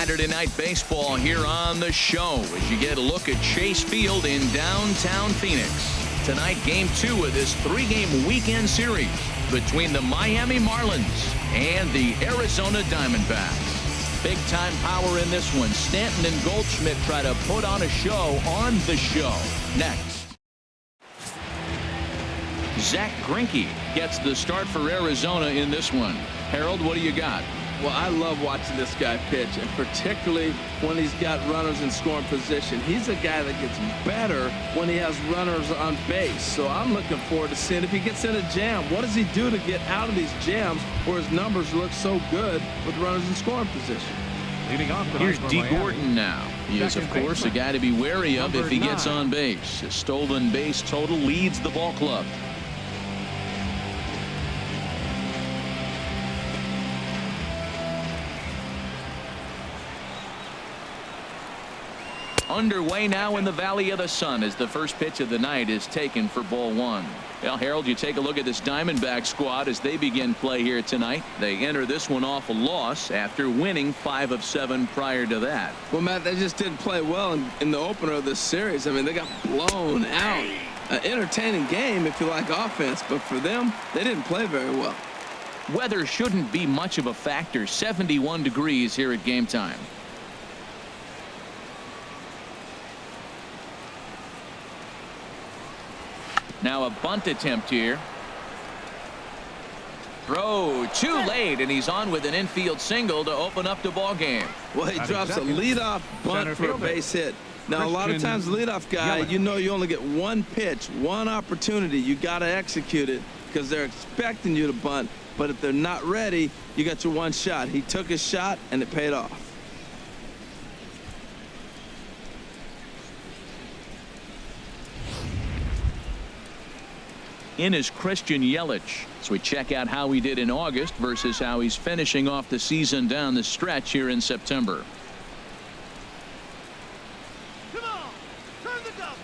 Saturday Night Baseball here on the show as you get a look at Chase Field in downtown Phoenix. Tonight, Game 2 of this 3-game weekend series between the Miami Marlins and the Arizona Diamondbacks. Big-time power in this one. Stanton and Goldschmidt try to put on a show on the show. Next. Zach Greinke gets the start for Arizona in this one. Harold, what do you got? Well, I love watching this guy pitch, and particularly when he's got runners in scoring position. He's a guy that gets better when he has runners on base. So I'm looking forward to seeing if he gets in a jam. What does he do to get out of these jams where his numbers look so good with runners in scoring position? Leading off Here's D. Gordon now. He is, of course, a guy to be wary of if he gets on base. His stolen base total leads the ball club. Underway now in the Valley of the Sun as the first pitch of the night is taken for ball one. Well, Harold, you take a look at this Diamondback squad as they begin play here tonight. They enter this one off a loss after winning 5 of 7 prior to that. Well, Matt, they just didn't play well in the opener of this series. I mean, they got blown out. An entertaining game if you like offense, but for them, they didn't play very well. Weather shouldn't be much of a factor. 71 degrees here at game time. Now a bunt attempt here. Throw too late, and he's on with an infield single to open up the ball game. Well, he drops a leadoff bunt for a base hit. Now, a lot of times, leadoff guy, you know you only get one pitch, one opportunity. You got to execute it because they're expecting you to bunt. But if they're not ready, you got your one shot. He took his shot, and it paid off. In is Christian Yelich. So we check out how he did in August versus how he's finishing off the season down the stretch here in September. Come on, turn the dump.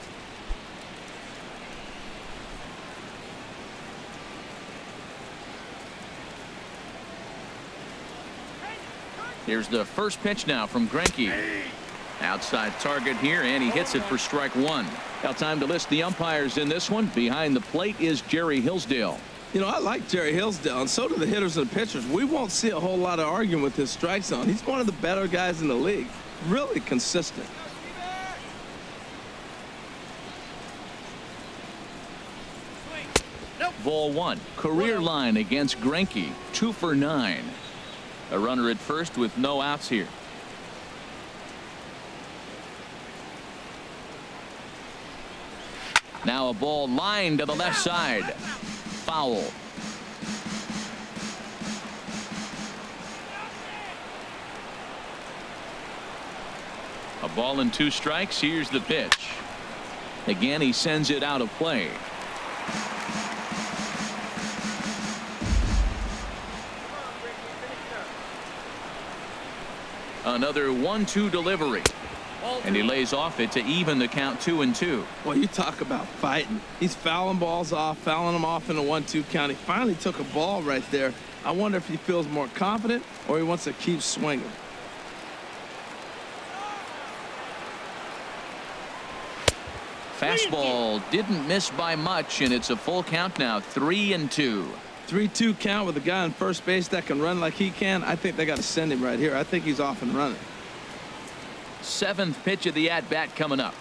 Here's the first pitch now from Greinke. Outside target here, and he hits it for strike one. Now time to list the umpires in this one. Behind the plate is Jerry Hillsdale. You know, I like Jerry Hillsdale, and so do the hitters and the pitchers. We won't see a whole lot of arguing with his strike zone. He's one of the better guys in the league. Really consistent. Ball one. Career line against Greinke. 2 for 9. A runner at first with no outs here. Now a ball lined to the left side. Foul. A ball and 2 strikes. Here's the pitch. Again, he sends it out of play. Another 1-2 delivery. And he lays off it to even the count 2-2. Well, you talk about fighting. He's fouling balls off, fouling them off in a 1-2 count. He finally took a ball right there. I wonder if he feels more confident or he wants to keep swinging. Fastball didn't miss by much, and it's a full count now. 3-2. 3-2 count with a guy on first base that can run like he can. I think they got to send him right here. I think he's off and running. 7th pitch of the at-bat coming up.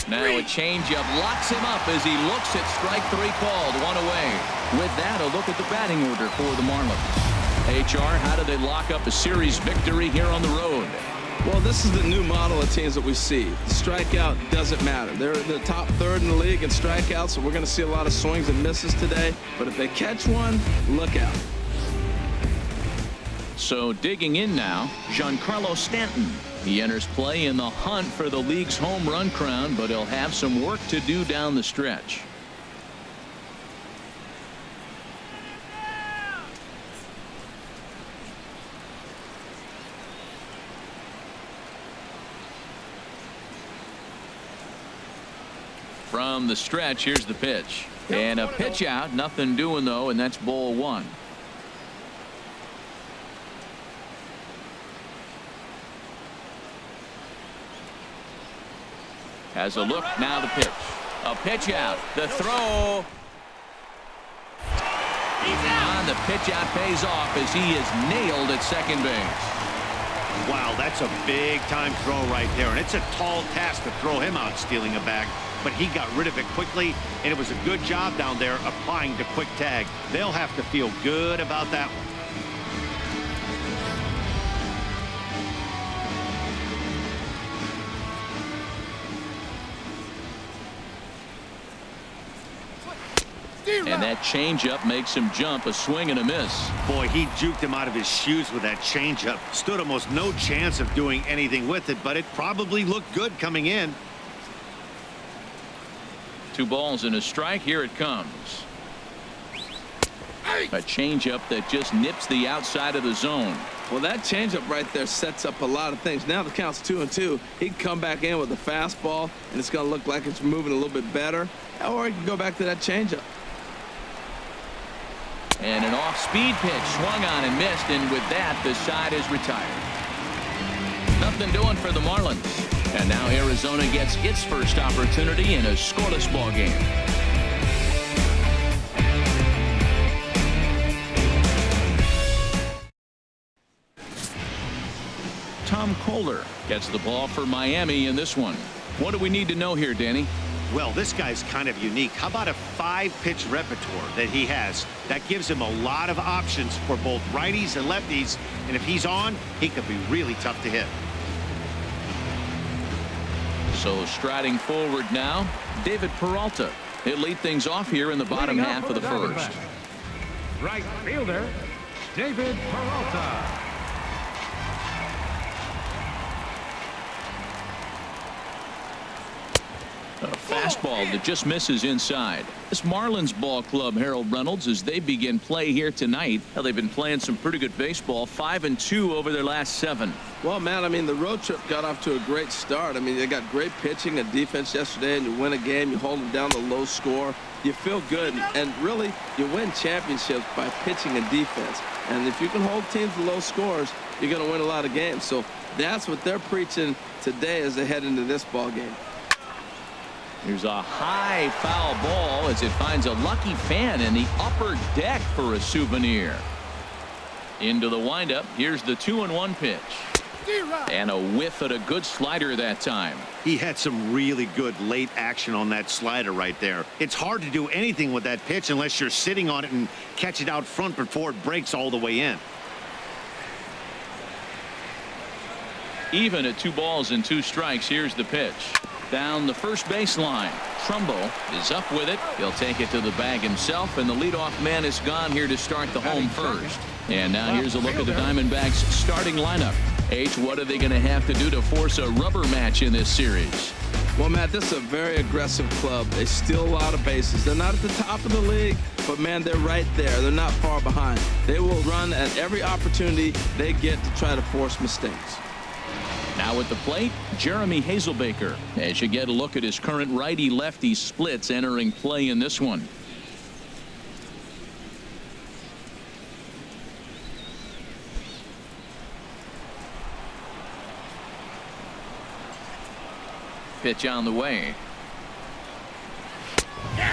Now a changeup locks him up as he looks at strike 3 called. 1 away. With that, a look at the batting order for the Marlins. HR, how do they lock up a series victory here on the road? Well, this is the new model of teams that we see. The strikeout doesn't matter. They're the top 3rd in the league in strikeouts, so we're going to see a lot of swings and misses today. But if they catch one, look out. So digging in now, Giancarlo Stanton. He enters play in the hunt for the league's home run crown, but he'll have some work to do down the stretch. From the stretch, here's the pitch. And a pitch out. Nothing doing, though, and that's ball one. Has a look. Now the pitch. A pitch out. The throw. On the pitch out pays off as he is nailed at second base. Wow, that's a big-time throw right there, and it's a tall task to throw him out stealing a bag, but he got rid of it quickly, and it was a good job down there applying the quick tag. They'll have to feel good about that one. And that changeup makes him jump. A swing and a miss. Boy, he juked him out of his shoes with that changeup. Stood almost no chance of doing anything with it, but it probably looked good coming in. 2 balls and a strike. Here it comes. A changeup that just nips the outside of the zone. Well, that changeup right there sets up a lot of things. Now the count's 2-2. He can come back in with a fastball, and it's going to look like it's moving a little bit better. Or he can go back to that changeup. And an off-speed pitch swung on and missed, and with that, the side is retired. Nothing doing for the Marlins. And now Arizona gets its first opportunity in a scoreless ball game. Tom Kohler gets the ball for Miami in this one. What do we need to know here, Danny? Well, this guy's kind of unique. How about a 5-pitch repertoire that he has? That gives him a lot of options for both righties and lefties. And if he's on, he could be really tough to hit. So striding forward now, David Peralta. He'll lead things off here in the bottom half of the first. Right fielder, David Peralta. A fastball that just misses inside. This Marlins ball club, Harold Reynolds, as they begin play here tonight. Well, they've been playing some pretty good baseball, 5-2 over their last 7. Well, man, I mean, the road trip got off to a great start. I mean, they got great pitching and defense yesterday, and you win a game, you hold them down to low score. You feel good, and really, you win championships by pitching and defense. And if you can hold teams to low scores, you're going to win a lot of games. So that's what they're preaching today as they head into this ball game. Here's a high foul ball as it finds a lucky fan in the upper deck for a souvenir. Into the windup. Here's the 2-1 pitch. And a whiff at a good slider that time. He had some really good late action on that slider right there. It's hard to do anything with that pitch unless you're sitting on it and catch it out front before it breaks all the way in. Even at 2 balls and 2 strikes. Here's the pitch. Down the first baseline. Trumbo is up with it. He'll take it to the bag himself, and the leadoff man is gone here to start the home first. And now here's a look at the Diamondbacks starting lineup. H, what are they going to have to do to force a rubber match in this series? Well, Matt, this is a very aggressive club. They steal a lot of bases. They're not at the top of the league, but, man, they're right there. They're not far behind. They will run at every opportunity they get to try to force mistakes. Now at the plate, Jeremy Hazelbaker. As you get a look at his current righty-lefty splits entering play in this one. Pitch on the way.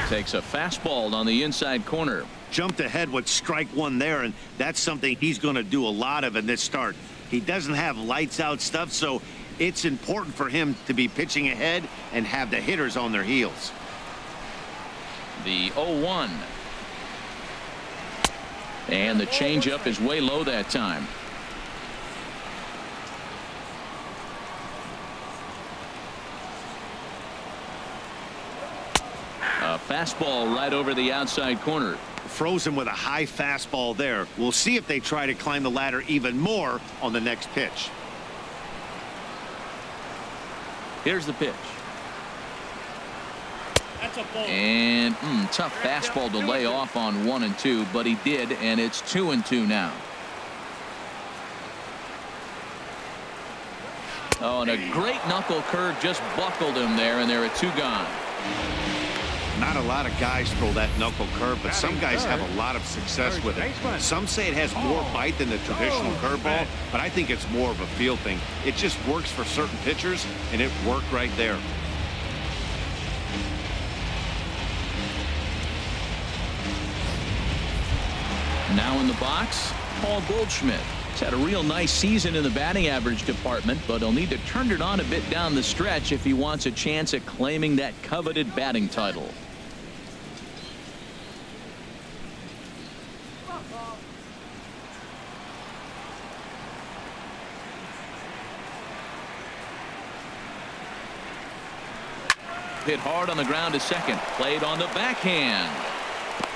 Takes a fastball on the inside corner. Jumped ahead with strike 1 there, and that's something he's going to do a lot of in this start. He doesn't have lights out stuff, so it's important for him to be pitching ahead and have the hitters on their heels. The 0-1. And the changeup is way low that time. A fastball right over the outside corner. Froze him with a high fastball there. We'll see if they try to climb the ladder even more on the next pitch. Here's the pitch. That's a ball. And tough fastball to lay off on 1 and 2, but he did, and it's 2 and 2 now. Oh, and a great knuckle curve just buckled him there, and there are 2 gone. Not a lot of guys throw that knuckle curve, but some guys have a lot of success with it. Some say it has more bite than the traditional curveball, but I think it's more of a feel thing. It just works for certain pitchers, and it worked right there. Now in the box, Paul Goldschmidt. He's had a real nice season in the batting average department, but he'll need to turn it on a bit down the stretch if he wants a chance at claiming that coveted batting title. Hit hard on the ground to second. Played on the backhand.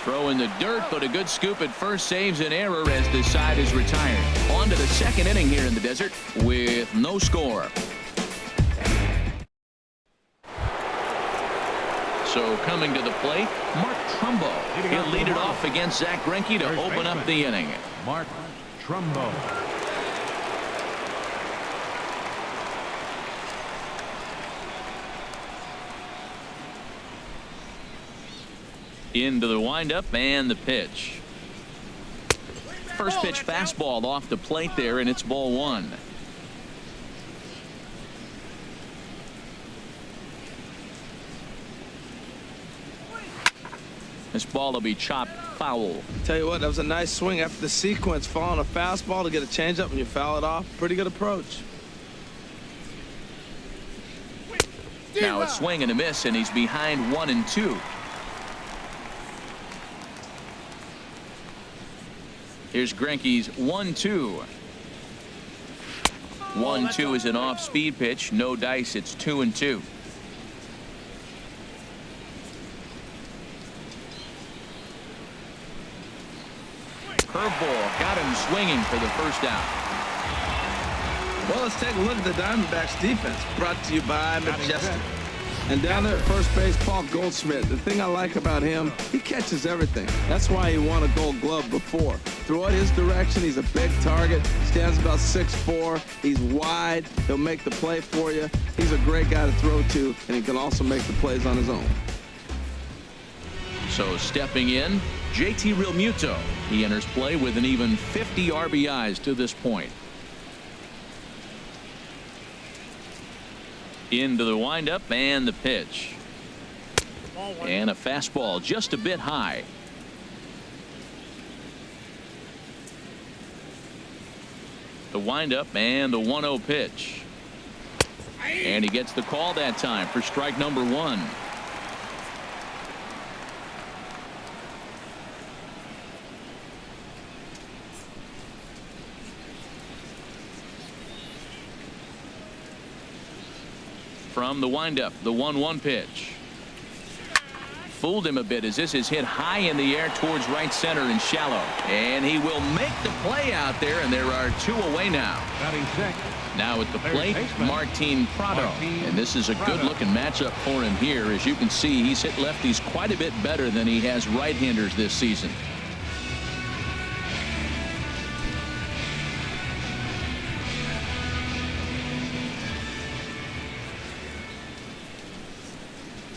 Throw in the dirt, but a good scoop at first saves an error as the side is retired. On to the second inning here in the desert with no score. So coming to the plate, Mark Trumbo. He'll lead it off against Zach Greinke to open up the inning. Mark Trumbo. Into the windup and the pitch. First pitch fastball off the plate there, and it's ball one. This ball will be chopped foul. Tell you what, that was a nice swing after the sequence. Following a fastball to get a changeup and you foul it off. Pretty good approach. Now it's swing and a miss, and he's behind 1-2. Here's Greinke's 1-2. 1-2 is an off-speed pitch. No dice. It's 2-2. Curveball got him swinging for the first out. Well, let's take a look at the Diamondbacks defense. Brought to you by Majestic. And down there at first base, Paul Goldschmidt. The thing I like about him, he catches everything. That's why he won a Gold Glove before. Throw it his direction. He's a big target. Stands about 6'4". He's wide. He'll make the play for you. He's a great guy to throw to, and he can also make the plays on his own. So stepping in, JT Realmuto. He enters play with an even 50 RBIs to this point. Into the windup and the pitch. And a fastball just a bit high. The windup and the 1-0 pitch. And he gets the call that time for strike number one. From the windup, the 1-1 pitch. Fooled him a bit as this is hit high in the air towards right center and shallow. And he will make the play out there, and there are two away now. Now at the plate, Martin Prado. And this is a good-looking matchup for him here. As you can see, he's hit lefties quite a bit better than he has right-handers this season.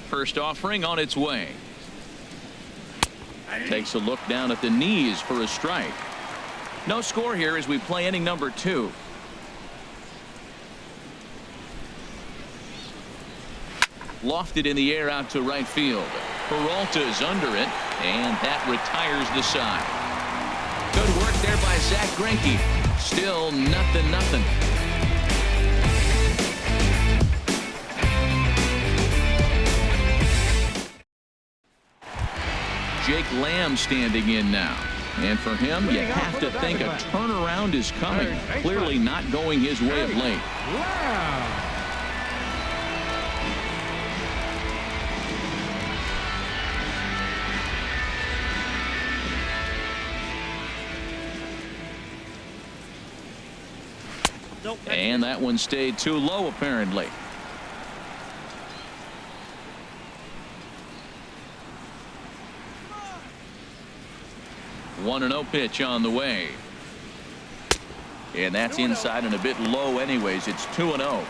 First offering on its way. Takes a look down at the knees for a strike. No score here as we play inning number 2. Lofted in the air out to right field. Peralta's under it, and that retires the side. Good work there by Zach Greinke. Still 0-0. Jake Lamb standing in now. And for him, you have to think a turnaround is coming. Clearly not going his way of late. And that one stayed too low, apparently. One 1-0 pitch on the way. And that's inside and a bit low anyways. It's 2-0.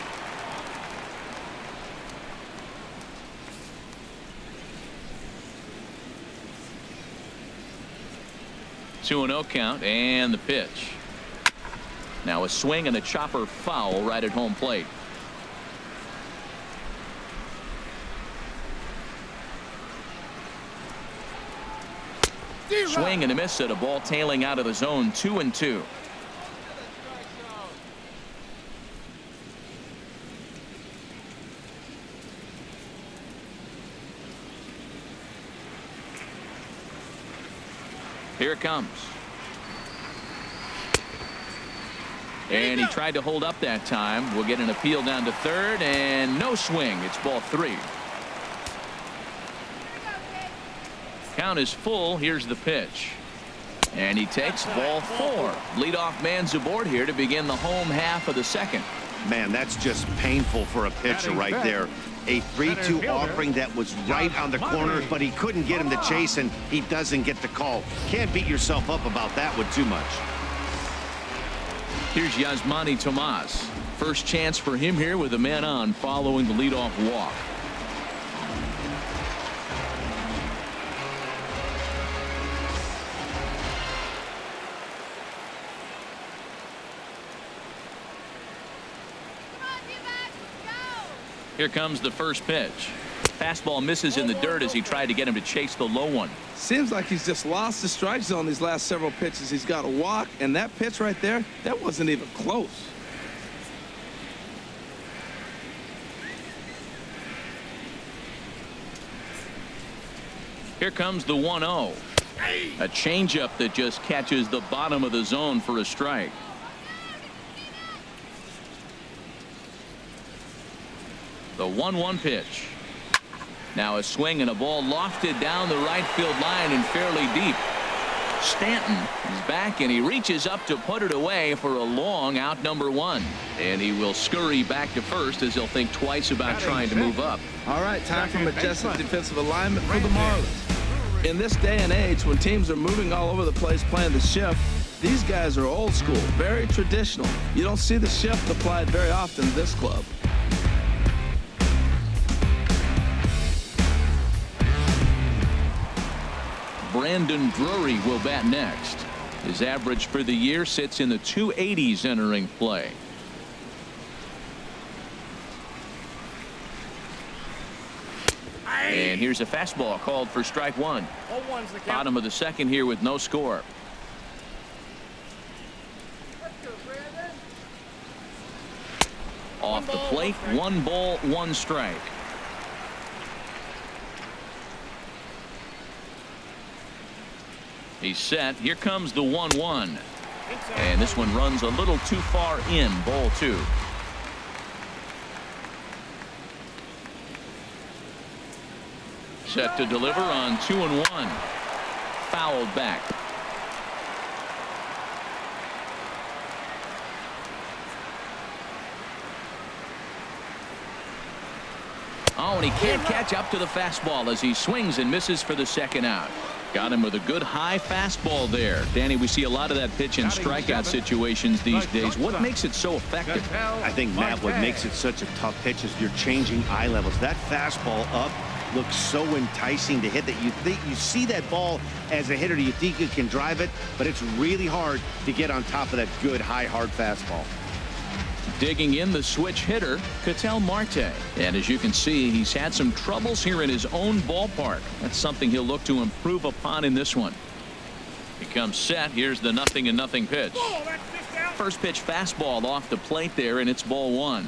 2-0 count and the pitch. Now a swing and a chopper foul right at home plate. Swing and a miss at a ball tailing out of the zone. 2-2. Here it comes. And he tried to hold up that time. We'll get an appeal down to third and no swing. It's ball 3. Count is full. Here's the pitch. And he takes ball 4. Leadoff man's aboard here to begin the home half of the second. Man, that's just painful for a pitcher right there. A 3-2 offering that was right on the corner, but he couldn't get him to chase, and he doesn't get the call. Can't beat yourself up about that one too much. Here's Yasmani Tomas. First chance for him here with a man on following the leadoff walk. Here comes the first pitch. Fastball misses in the dirt as he tried to get him to chase the low one. Seems like he's just lost the strike zone these last several pitches. He's got a walk, and that pitch right there, that wasn't even close. Here comes the 1-0. A changeup that just catches the bottom of the zone for a strike. The 1-1 pitch. Now a swing and a ball lofted down the right field line and fairly deep. Stanton is back and he reaches up to put it away for a long out number 1. And he will scurry back to first as he'll think twice about trying to move up. All right, time for majestic defensive alignment for the Marlins. In this day and age, when teams are moving all over the place playing the shift, these guys are old school, very traditional. You don't see the shift applied very often in this club. Brandon Drury will bat next. His average for the year sits in the 280s entering play. And here's a fastball called for strike 1. Bottom of the second here with no score. Off the plate, 1 ball, 1 strike. He's set. Here comes the 1-1. And this one runs a little too far in. Ball 2. Set to deliver on 2-1. Fouled back. Oh, and he can't catch up to the fastball as he swings and misses for the second out. Got him with a good high fastball there. Danny, we see a lot of that pitch in strikeout situations these days. What makes it so effective? I think, Matt, what makes it such a tough pitch is you're changing eye levels. That fastball up looks so enticing to hit that you see that ball as a hitter. You think you can drive it, but it's really hard to get on top of that good high hard fastball. Digging in the switch hitter, Ketel Marte. And as you can see, he's had some troubles here in his own ballpark. That's something he'll look to improve upon in this one. He comes set. Here's the 0-0 pitch. First pitch fastball off the plate there, and it's ball 1.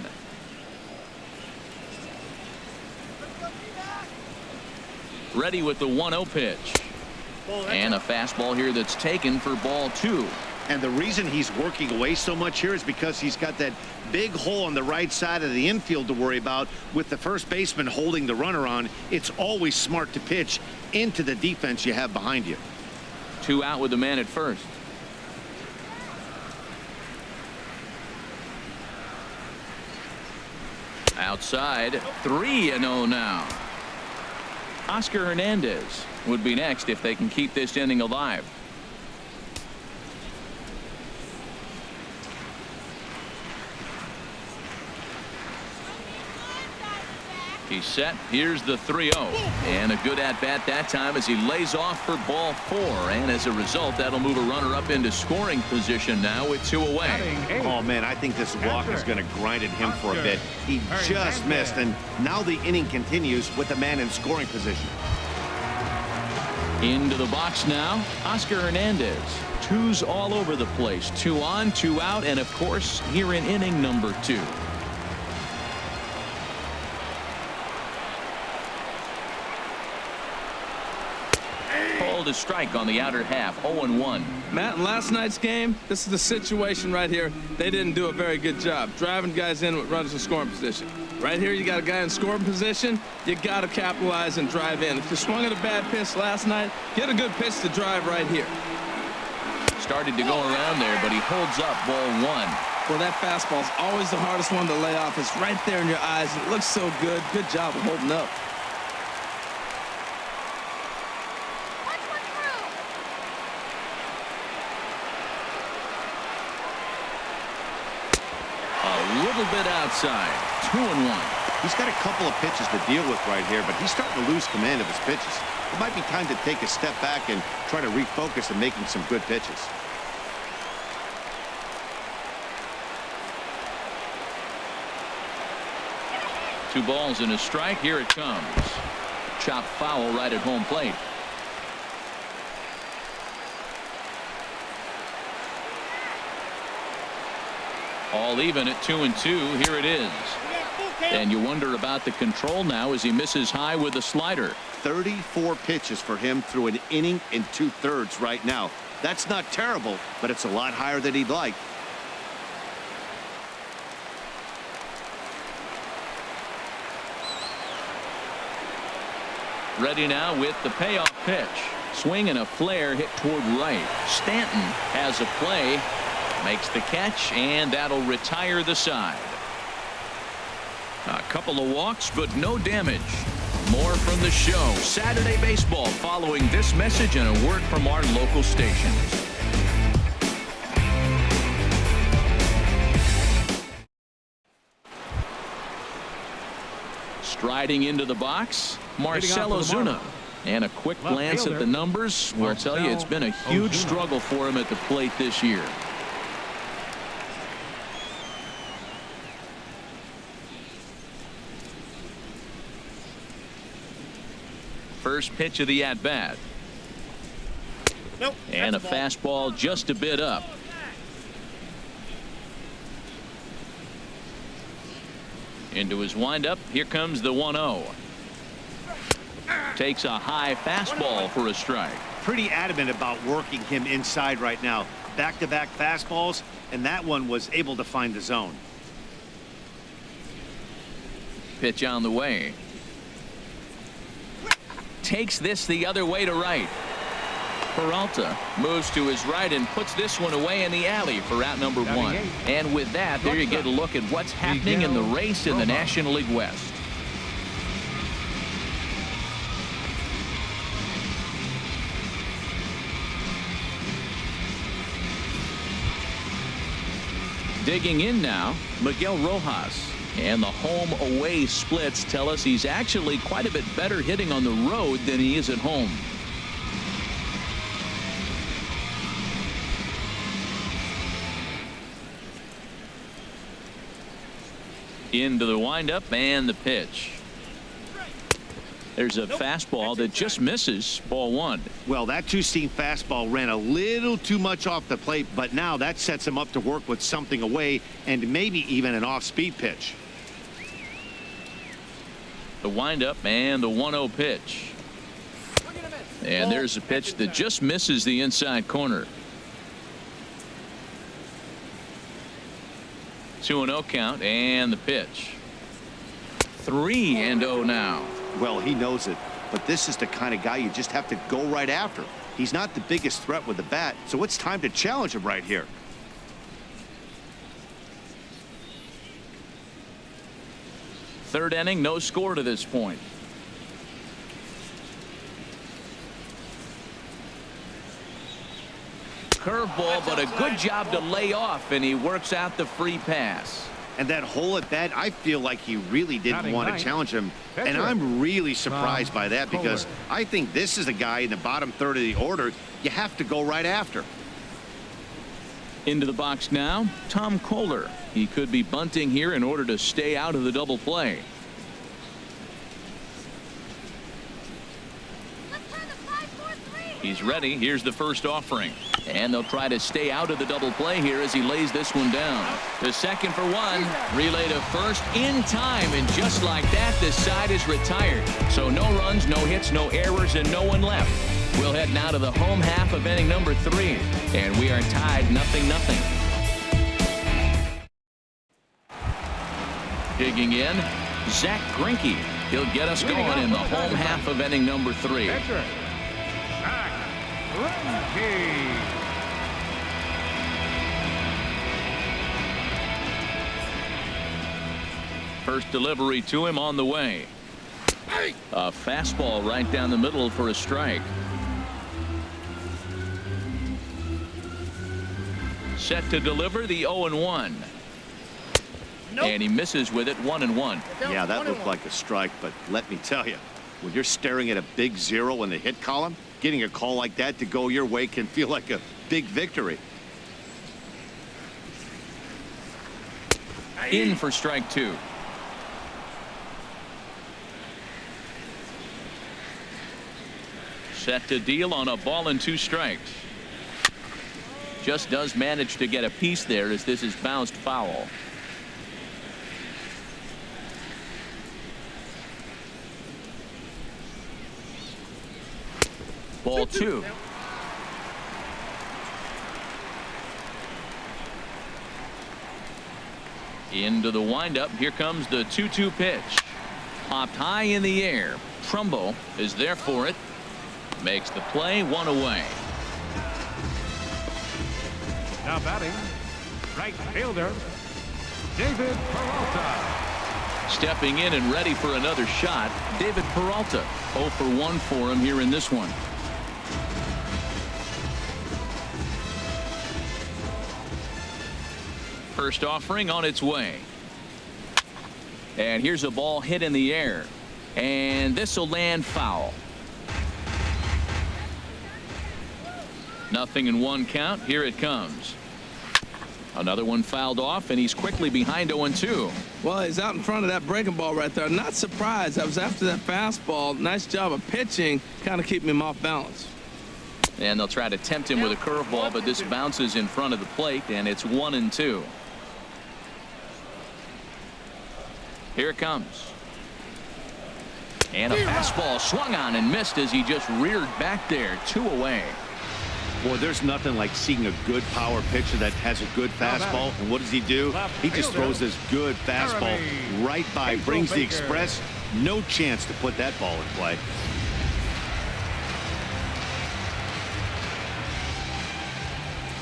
Ready with the 1-0 pitch. And a fastball here that's taken for ball 2. And the reason he's working away so much here is because he's got that big hole on the right side of the infield to worry about. With the first baseman holding the runner on, it's always smart to pitch into the defense you have behind you. 2 out with the man at first. Outside, 3-0 now. Oscar Hernandez would be next if they can keep this inning alive. He's set. Here's the 3-0. And a good at-bat that time as he lays off for ball 4. And as a result, that'll move a runner up into scoring position now with 2 away. Oh, man, I think this walk is going to grind at him for a bit. He just missed, and now the inning continues with a man in scoring position. Into the box now, Oscar Hernandez. 2s all over the place. 2 on, 2 out, and of course, here in inning number 2. Called a strike on the outer half. 0-1. Matt, in last night's game, this is the situation right here. They didn't do a very good job driving guys in with runners in scoring position. Right here, you got a guy in scoring position. You got to capitalize and drive in. If you swung at a bad pitch last night, get a good pitch to drive right here. Started to go around there, but he holds up ball 1. Well, that fastball is always the hardest one to lay off. It's right there in your eyes. It looks so good. Good job of holding up. A little bit outside. 2-1. He's got a couple of pitches to deal with right here, but he's starting to lose command of his pitches. It might be time to take a step back and try to refocus on making some good pitches. Two balls and a strike. Here it comes. Chopped foul right at home plate. All even at 2-2. Here it is. And you wonder about the control now as he misses high with a slider. 34 pitches for him through an inning and 2/3 right now. That's not terrible, but it's a lot higher than he'd like. Ready now with the payoff pitch. Swing and a flare hit toward right. Stanton has a play. Makes the catch, and that'll retire the side. A couple of walks, but no damage. More from the show. Saturday Baseball following this message and a word from our local stations. Striding into the box, Marcell Ozuna. And a quick glance at the numbers will tell you it's been a huge struggle for him at the plate this year. First pitch of the at-bat. Nope. And a fastball just a bit up. Into his windup. Here comes the 1-0. Takes a high fastball for a strike. Pretty adamant about working him inside right now. Back-to-back fastballs, and that one was able to find the zone. Pitch on the way. Takes this the other way to right. Peralta moves to his right and puts this one away in the alley for out number 1. And with that, there you get a look at what's happening in the race in the National League West. Digging in now, Miguel Rojas. And the home-away splits tell us he's actually quite a bit better hitting on the road than he is at home. Into the windup and the pitch. There's a fastball that just misses. Ball 1. Well, that two-seam fastball ran a little too much off the plate, but now that sets him up to work with something away and maybe even an off-speed pitch. The windup and the 1-0 pitch. And there's a pitch that just misses the inside corner. 2-0 count and the pitch. 3-0 now. Well, he knows it, but this is the kind of guy you just have to go right after. He's not the biggest threat with the bat, so it's time to challenge him right here. Third inning, no score to this point. Curveball, but a good job to lay off, and he works out the free pass. And that hole at bat, I feel like he really didn't want to challenge him. And I'm really surprised by that because I think this is a guy in the bottom third of the order you have to go right after. Into the box now, Tom Kohler. He could be bunting here in order to stay out of the double play. He's ready. Here's the first offering. And they'll try to stay out of the double play here as he lays this one down. The second for one. Relay to first in time. And just like that, the side is retired. So no runs, no hits, no errors, and no one left. We'll head now to the home half of inning number 3. And we are tied 0-0. Digging in, Zach Greinke. He'll get us going in the home half of inning number 3. First delivery to him on the way. A fastball right down the middle for a strike. Set to deliver the 0-1. Nope. And he misses with it 1-1. Yeah, that looked like a strike, but let me tell you, when you're staring at a big 0 in the hit column, getting a call like that to go your way can feel like a big victory. In for strike 2. Set to deal on a ball and 2 strikes. Just does manage to get a piece there as this is bounced foul. Ball 2. Into the windup. Here comes the 2-2 pitch. Popped high in the air. Trumbo is there for it. Makes the play, 1 away. Now batting, right fielder, David Peralta. Stepping in and ready for another shot, David Peralta. 0 for 1 for him here in this one. First offering on its way. And here's a ball hit in the air. And this will land foul. 0-1 count. Here it comes. Another one fouled off, and he's quickly behind 0-2. Well, he's out in front of that breaking ball right there. Not surprised. I was after that fastball. Nice job of pitching, kind of keeping him off balance. And they'll try to tempt him with a curveball, but this bounces in front of the plate, and it's 1-2. Here it comes. And a fastball swung on and missed as he just reared back there. 2 away. Boy, there's nothing like seeing a good power pitcher that has a good fastball. And what does he do? He just throws this good fastball right by, brings the express. No chance to put that ball in play.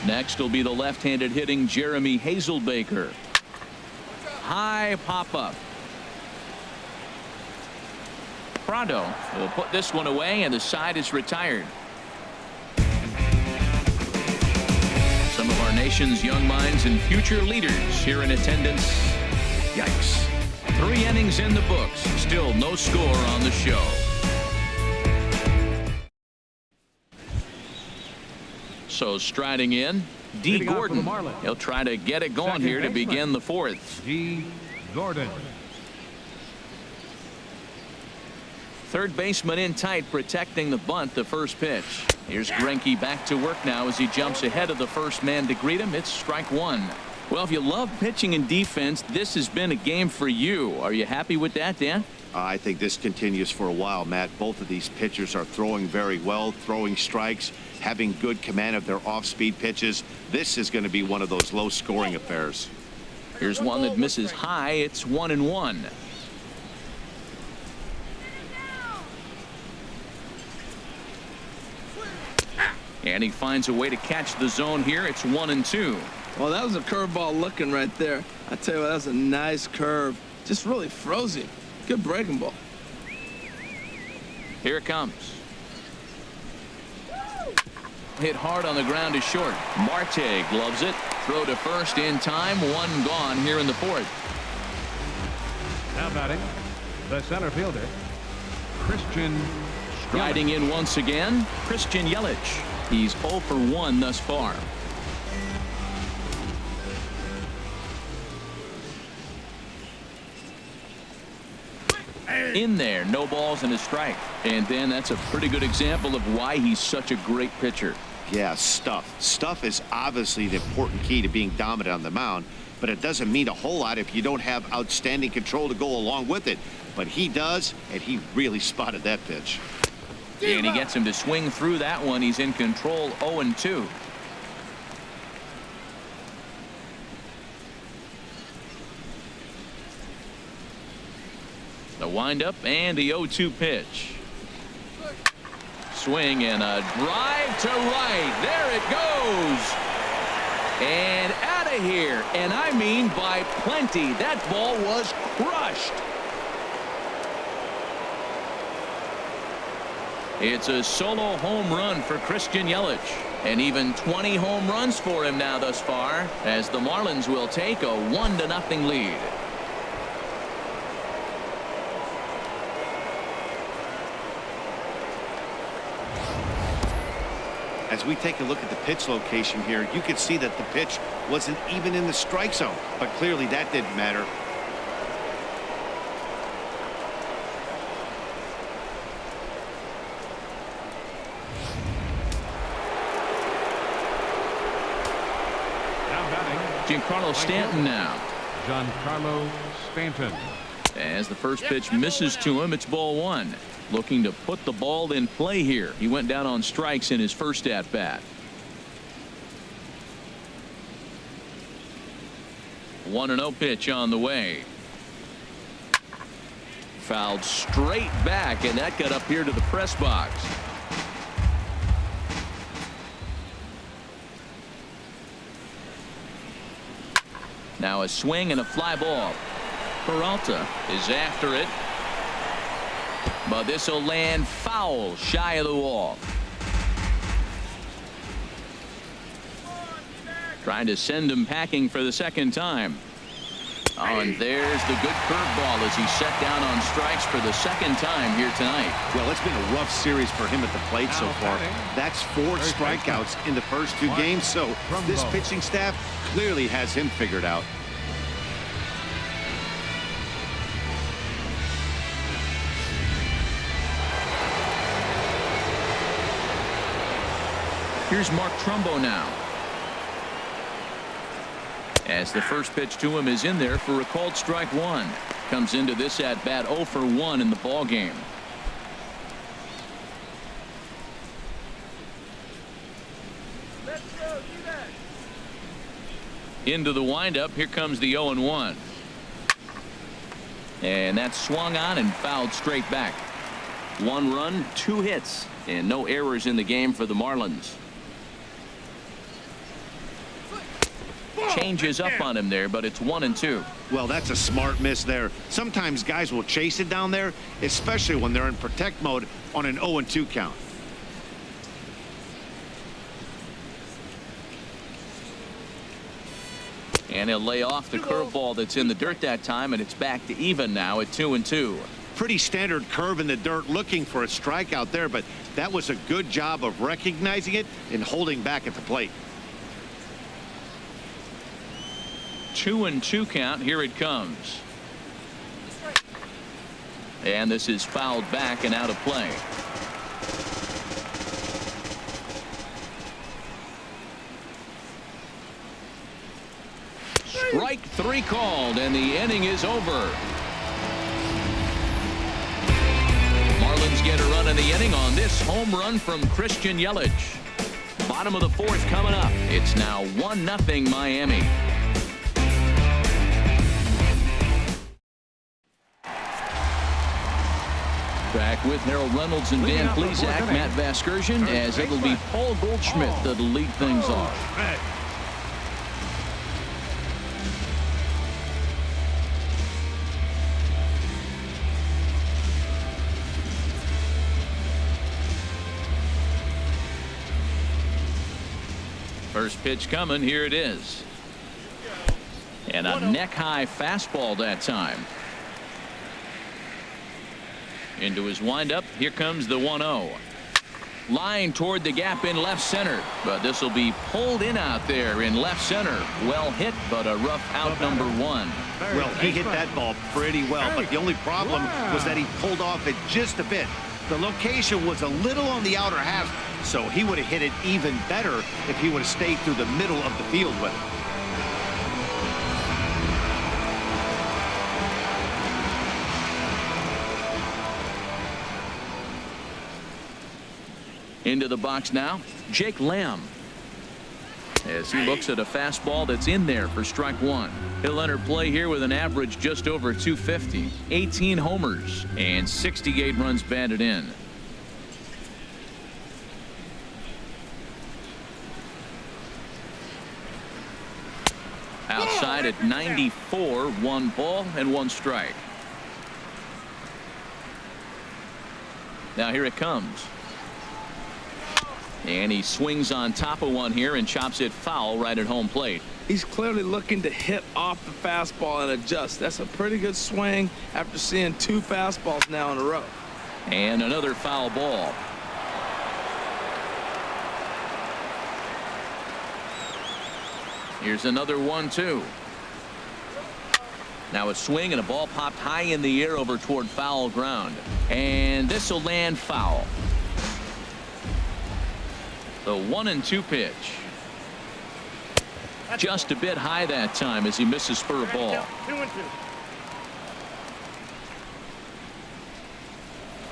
Next will be the left-handed hitting Jeremy Hazelbaker. High pop-up. Prado will put this one away, and the side is retired. Some of our nation's young minds and future leaders here in attendance. Yikes. 3 innings in the books. Still no score on the show. So striding in, D. Gordon. He'll try to get it going here to begin the 4th. D. Gordon. Third baseman in tight, protecting the bunt. The first pitch. Here's Greinke back to work now as he jumps ahead of the first man to greet him. It's strike 1. Well, if you love pitching and defense, this has been a game for you. Are you happy with that, Dan? I think this continues for a while, Matt. Both of these pitchers are throwing very well, throwing strikes, having good command of their off-speed pitches. This is going to be one of those low-scoring affairs. Here's one that misses high. It's 1-1. And he finds a way to catch the zone here. It's 1-2. Well, that was a curveball looking right there. I tell you what, that was a nice curve. Just really froze him. Good breaking ball. Here it comes. Hit hard on the ground to short. Marte gloves it. throw to first in time. One gone here in the fourth. Now batting, the center fielder, Christian. Riding in once again, Christian Yelich. He's 0 for 1 thus far. In there, no balls and a strike. And then that's a pretty good example of why he's such a great pitcher. Yeah, stuff is obviously the important key to being dominant on the mound, but it doesn't mean a whole lot if you don't have outstanding control to go along with it. But he does, and he really spotted that pitch. And he gets him to swing through that one. He's in control, 0-2. The windup and the 0-2 pitch. Swing and a drive to right. There it goes. And out of here. And I mean by plenty. That ball was crushed. It's a solo home run for Christian Yelich. And even 20 home runs for him now thus far, as the Marlins will take a 1-0 lead. As we take a look at the pitch location here, you can see that the pitch wasn't even in the strike zone, but clearly that didn't matter. Now batting, Giancarlo Stanton now. Giancarlo Stanton. As the first pitch misses to him, it's ball one. Looking to put the ball in play here. He went down on strikes in his first at bat. 1-0 pitch on the way. Fouled straight back, and that got up here to the press box. Now a swing and a fly ball. Peralta is after it. But this will land foul shy of the wall. Trying to send him packing for the second time. Oh, and there's the good curveball as he set down on strikes for the second time here tonight. Well, it's been a rough series for him at the plate so far. That's 4 strikeouts in the first 2 games, so this pitching staff clearly has him figured out. Here's Mark Trumbo now. As the first pitch to him is in there for a called strike one. Comes into this at bat 0 for 1 in the ball game. Into the windup. Here comes the 0-1. And that's swung on and fouled straight back. 1 run, 2 hits, and no errors in the game for the Marlins. Changes up on him there, but it's 1-2. Well, that's a smart miss there. Sometimes guys will chase it down there, especially when they're in protect mode on an 0-2 count. And he'll lay off the curveball that's in the dirt that time, and it's back to even now at 2-2. Pretty standard curve in the dirt, looking for a strikeout there, but that was a good job of recognizing it and holding back at the plate. 2-2 count. Here it comes. And this is fouled back and out of play. Strike 3 called, and the inning is over. Marlins get a run in the inning on this home run from Christian Yelich. Bottom of the 4th coming up. It's now 1-0 Miami. Back with Harold Reynolds and Dan Plesac, Matt Vasgersian, as it'll be Paul Goldschmidt that'll lead things off. First pitch coming. Here it is. And a neck-high fastball that time. Into his windup. Here comes the 1-0. Line toward the gap in left center. But this will be pulled in out there in left center. Well hit, but a rough out number 1. Well, he hit that ball pretty well, but the only problem was that he pulled off it just a bit. The location was a little on the outer half, so he would have hit it even better if he would have stayed through the middle of the field with it. Into the box now, Jake Lamb. As he looks at a fastball that's in there for strike 1. He'll enter play here with an average just over 250, 18 homers, and 68 runs batted in. Outside at 94, 1 ball and 1 strike. Now here it comes. And he swings on top of one here and chops it foul right at home plate. He's clearly looking to hit off the fastball and adjust. That's a pretty good swing after seeing 2 fastballs now in a row. And another foul ball. Here's another 1-2. Now a swing and a ball popped high in the air over toward foul ground. And this will land foul. The 1-2 pitch. Just a bit high that time as he misses spur of ball. 2-2.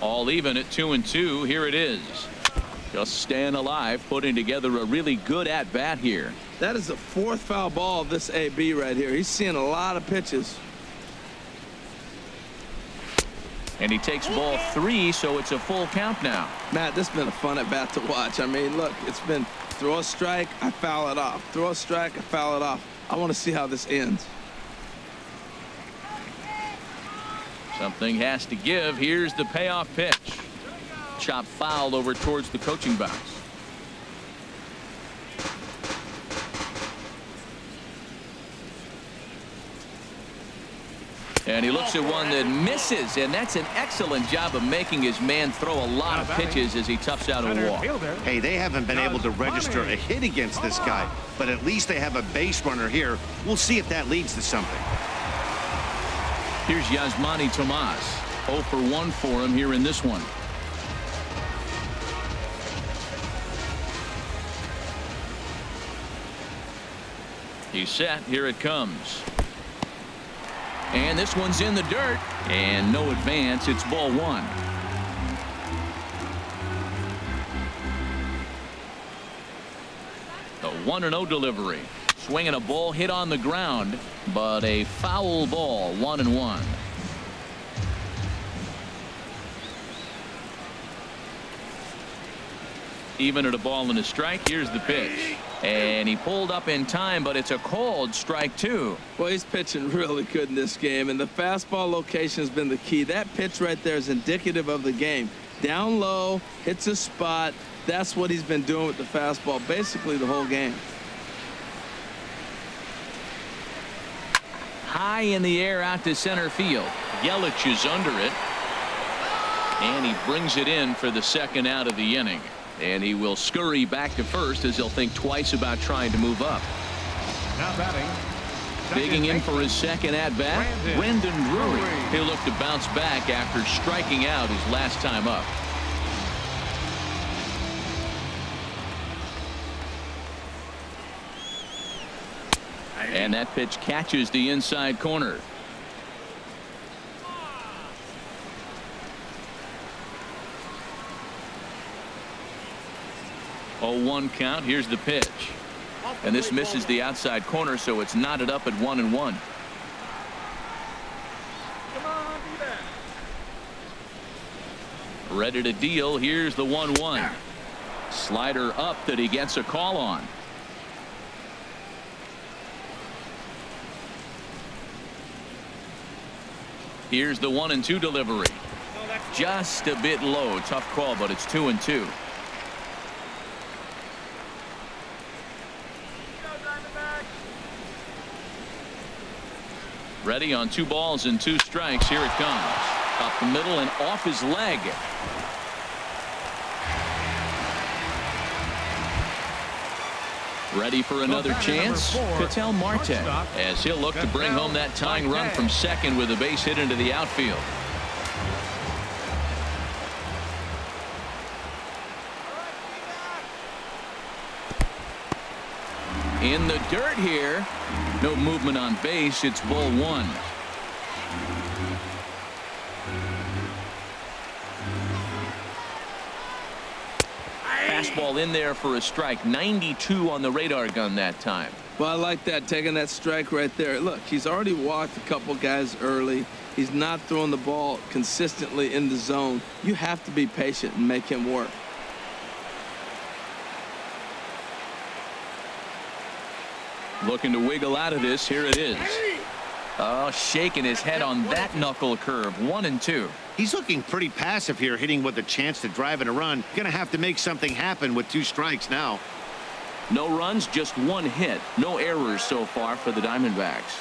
All even at 2-2. Here it is. Just staying alive, putting together a really good at bat here. That is the 4th foul ball of this AB right here. He's seeing a lot of pitches. And he takes ball 3, so it's a full count now. Matt, this has been a fun at bat to watch. I mean, look, it's been throw a strike, I foul it off. Throw a strike, I foul it off. I want to see how this ends. Something has to give. Here's the payoff pitch. Chop fouled over towards the coaching box. And he looks at one that misses, and that's an excellent job of making his man throw a lot of pitches as he toughs out a walk. Hey, they haven't been able to register a hit against this guy, but at least they have a base runner here. We'll see if that leads to something. Here's Yasmani Tomas. 0 for 1 for him here in this one. He's set. Here it comes. And this one's in the dirt. And no advance. It's ball 1. The 1-0 delivery. Swinging a ball hit on the ground, but a foul ball. 1-1. Even at a ball and a strike. Here's the pitch. And he pulled up in time, but it's a called strike 2. Well, he's pitching really good in this game, and the fastball location has been the key. That pitch right there is indicative of the game. Down low, hits a spot. That's what he's been doing with the fastball basically the whole game. High in the air out to center field. Yelich is under it. And he brings it in for the second out of the inning. And he will scurry back to first as he'll think twice about trying to move up. Now batting. Digging in for his second at bat, Brendan Drury. He'll look to bounce back after striking out his last time up. And that pitch catches the inside corner. Oh, 1 count. Here's the pitch. And this misses the outside corner, so it's knotted up at 1-1. Come on, be back. Ready to deal. Here's the 1-1. Slider up that he gets a call on. Here's the 1-2 delivery. Just a bit low. Tough call, but it's 2-2. Ready on 2 balls and 2 strikes. Here it comes. Up the middle and off his leg. Ready for another chance. Ketel Marte, as he'll look to bring home that tying run from second with a base hit into the outfield. In the dirt here. No movement on base. It's ball 1. Fastball in there for a strike. 92 on the radar gun that time. Well, I like that, taking that strike right there. Look, he's already walked a couple guys early. He's not throwing the ball consistently in the zone. You have to be patient and make him work. Looking to wiggle out of this. Here it is. Oh, shaking his head on that knuckle curve. 1-2. He's looking pretty passive here, hitting with a chance to drive in a run. Gonna have to make something happen with 2 strikes now. No runs, just 1 hit. No errors so far for the Diamondbacks.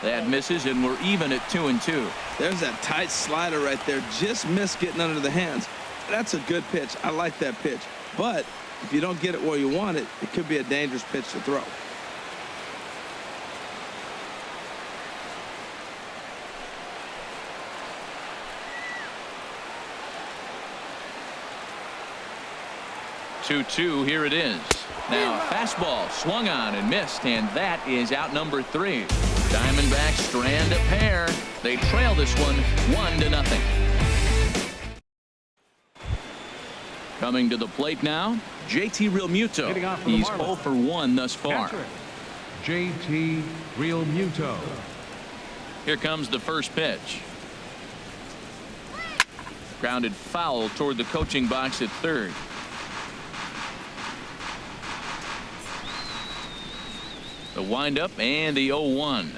That misses, and we're even at 2-2. There's that tight slider right there. Just missed getting under the hands. That's a good pitch. I like that pitch. But if you don't get it where you want it, it could be a dangerous pitch to throw. Two. Here it is. Now a fastball swung on and missed, and that is out number 3. Diamondbacks strand a pair. They trail this one 1-0. Coming to the plate now, JT Realmuto. He's 0 for 1 thus far. JT Realmuto. Here comes the first pitch. Grounded foul toward the coaching box at third. The windup and the 0-1.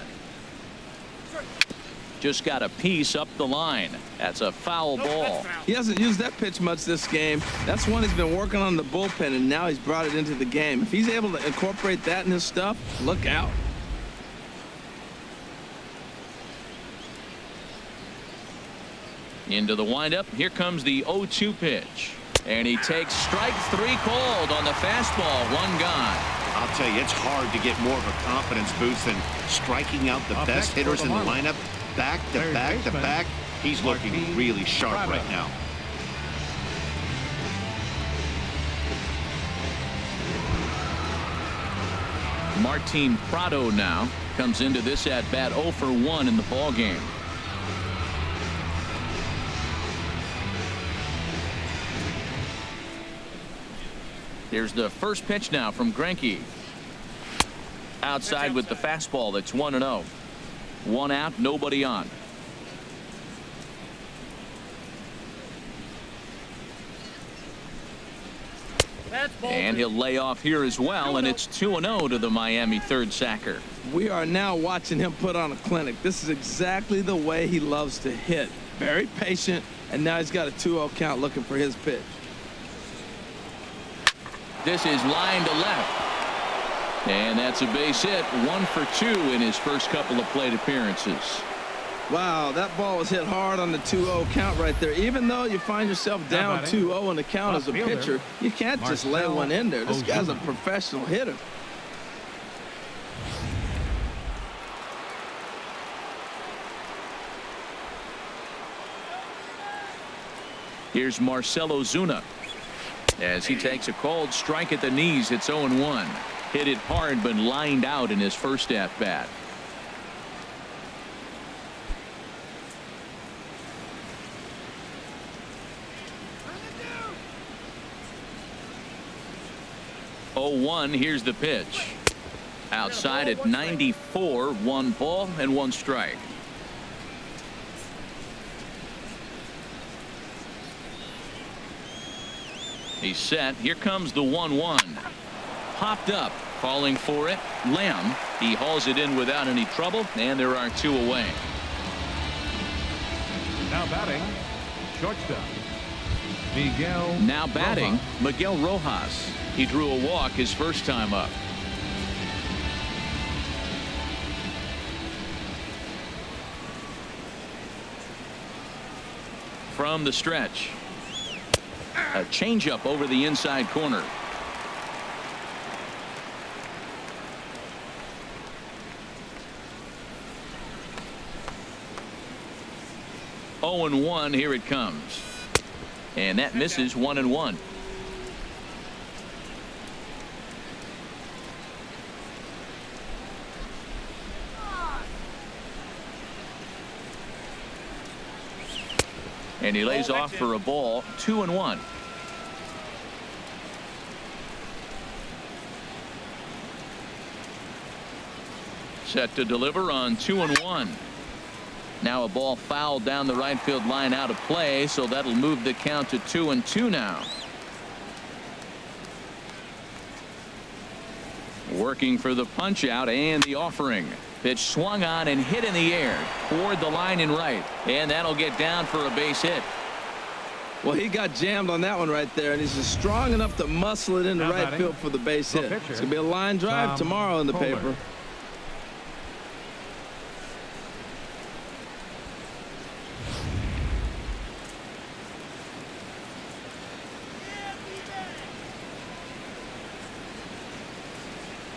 Just got a piece up the line. That's a foul ball. He hasn't used that pitch much this game. That's one he's been working on the bullpen, and now he's brought it into the game. If he's able to incorporate that in his stuff, look out. Into the windup. Here comes the 0-2 pitch. And he takes strike 3 called on the fastball. 1 gone. I'll tell you, it's hard to get more of a confidence boost than striking out the best hitters in the lineup. Back to back to back. He's looking really sharp right now. Martin Prado now comes into this at bat 0 for 1 in the ball game. Here's the first pitch now from Greinke. Outside with the fastball. That's 1-0. 1 out, nobody on. And he'll lay off here as well, and it's 2-0 to the Miami third sacker. We are now watching him put on a clinic. This is exactly the way he loves to hit. Very patient, and now he's got a 2-0 count looking for his pitch. This is line to left. And that's a base hit. 1 for 2 in his first couple of plate appearances. Wow, that ball was hit hard on the 2-0 count right there. Even though you find yourself down 2-0 in the count as a pitcher, you can't just lay one in there. This guy's a professional hitter. Here's Marcell Ozuna. As he takes a called strike at the knees, it's 0-1. Hit it hard, but lined out in his first at bat. Here's the pitch. Outside at 94, 1 ball and 1 strike. He's set. Here comes the 1-1. Popped up, falling for it. Lamb. He hauls it in without any trouble, and there are 2 away. Now batting, shortstop, Miguel. Now batting, Miguel Rojas. He drew a walk his first time up. From the stretch. A changeup over the inside corner. Oh and 1. Here it comes. And that misses. 1-1. And he lays off for a ball. 2-1. Set to deliver on 2-1. Now a ball fouled down the right field line out of play, so that'll move the count to 2-2 now. Working for the punch out and the offering. Pitch swung on and hit in the air toward the line and right, and that'll get down for a base hit. Well, he got jammed on that one right there, and he's just strong enough to muscle it into right field for the base hit. It's going to be a line drive tomorrow in the paper.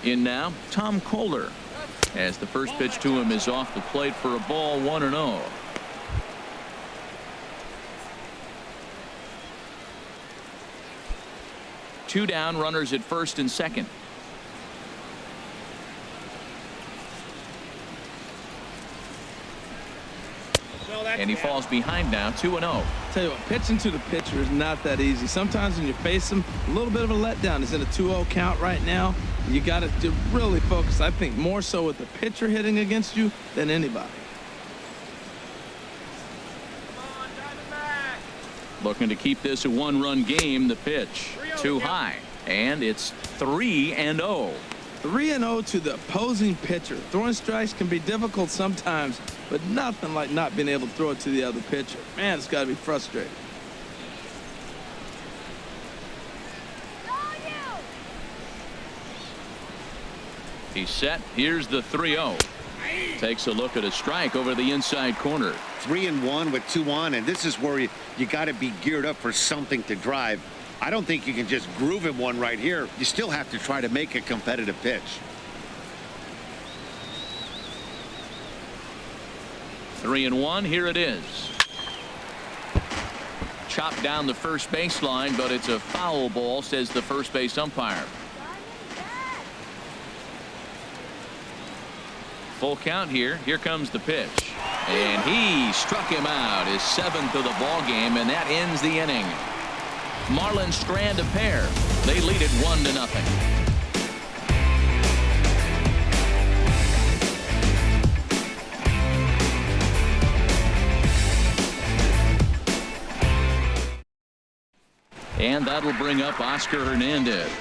In now, Tom Kohler, as the first pitch to him is off the plate for a ball. 1-0. Two down, runners at first and second. And he falls behind now. 2-0. Tell you what, pitching to the pitcher is not that easy. Sometimes when you face him, a little bit of a letdown. He's in a 2-0 count right now. You got to really focus, I think, more so with the pitcher hitting against you than anybody. Looking to keep this a one-run game. The pitch too high, and it's 3-0. 3-0 to the opposing pitcher. Throwing strikes can be difficult sometimes, but nothing like not being able to throw it to the other pitcher. Man, it's got to be frustrating. He's set. Here's the 3-0. Takes a look at a strike over the inside corner. 3-1 with 2 on, and this is where you got to be geared up for something to drive. I don't think you can just groove him one right here. You still have to try to make a competitive pitch. 3-1. Here it is. Chopped down the first baseline, but it's a foul ball, says the first base umpire. Full count here. Here comes the pitch. And he struck him out. His 7th of the ball game, and that ends the inning. Marlins strand a pair. They lead it 1-0. And that'll bring up Oscar Hernandez.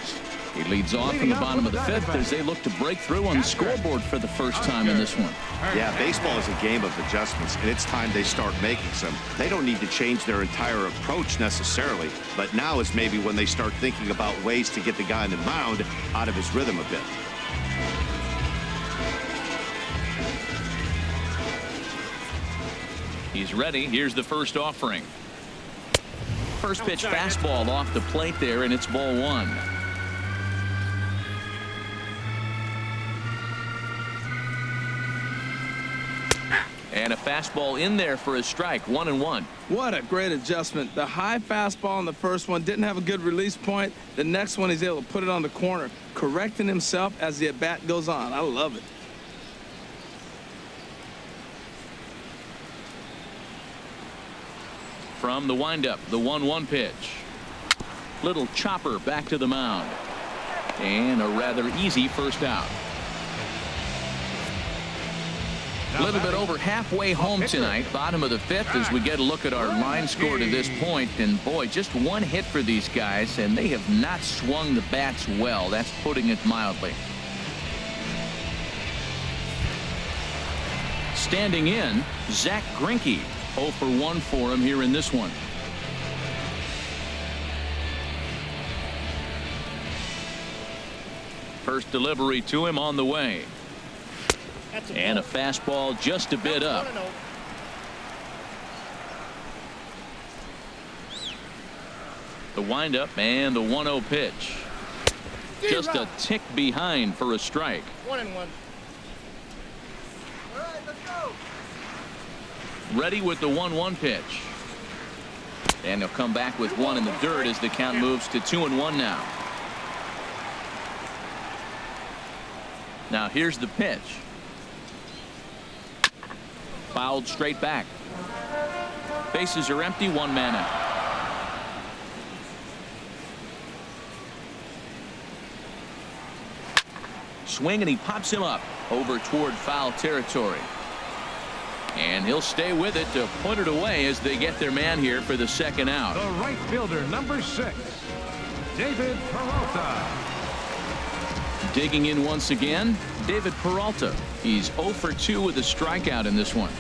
He leads off in the bottom of the 5th as they look to break through on the scoreboard for the first time in this one. Yeah, baseball is a game of adjustments, and it's time they start making some. They don't need to change their entire approach necessarily, but now is maybe when they start thinking about ways to get the guy on the mound out of his rhythm a bit. He's ready. Here's the first offering. First pitch fastball off the plate there, and it's ball 1. And a fastball in there for a strike. 1-1. What a great adjustment. The high fastball on the first one didn't have a good release point. The next one, he's able to put it on the corner, correcting himself as the at-bat goes on. I love it. From the windup, the 1-1 pitch. Little chopper back to the mound. And a rather easy first out. A little bit over halfway home tonight, bottom of the 5th, as we get a look at our line score to this point. And boy, just one hit for these guys, and they have not swung the bats well. That's putting it mildly. Standing in, Zach Greinke. 0 for 1 for him here in this one. First delivery to him on the way. And a fastball just a bit up. The windup and the 1-0 pitch. Just a tick behind for a strike. 1-1. All right, let's go. Ready with the 1-1 pitch. And he'll come back with one in the dirt as the count moves to 2-1 now. Now here's the pitch. Fouled straight back. Bases are empty, 1 man out. Swing and he pops him up over toward foul territory. And he'll stay with it to put it away as they get their man here for the second out. The right fielder, number 6, David Peralta. Digging in once again, David Peralta. He's 0 for 2 with a strikeout in this one.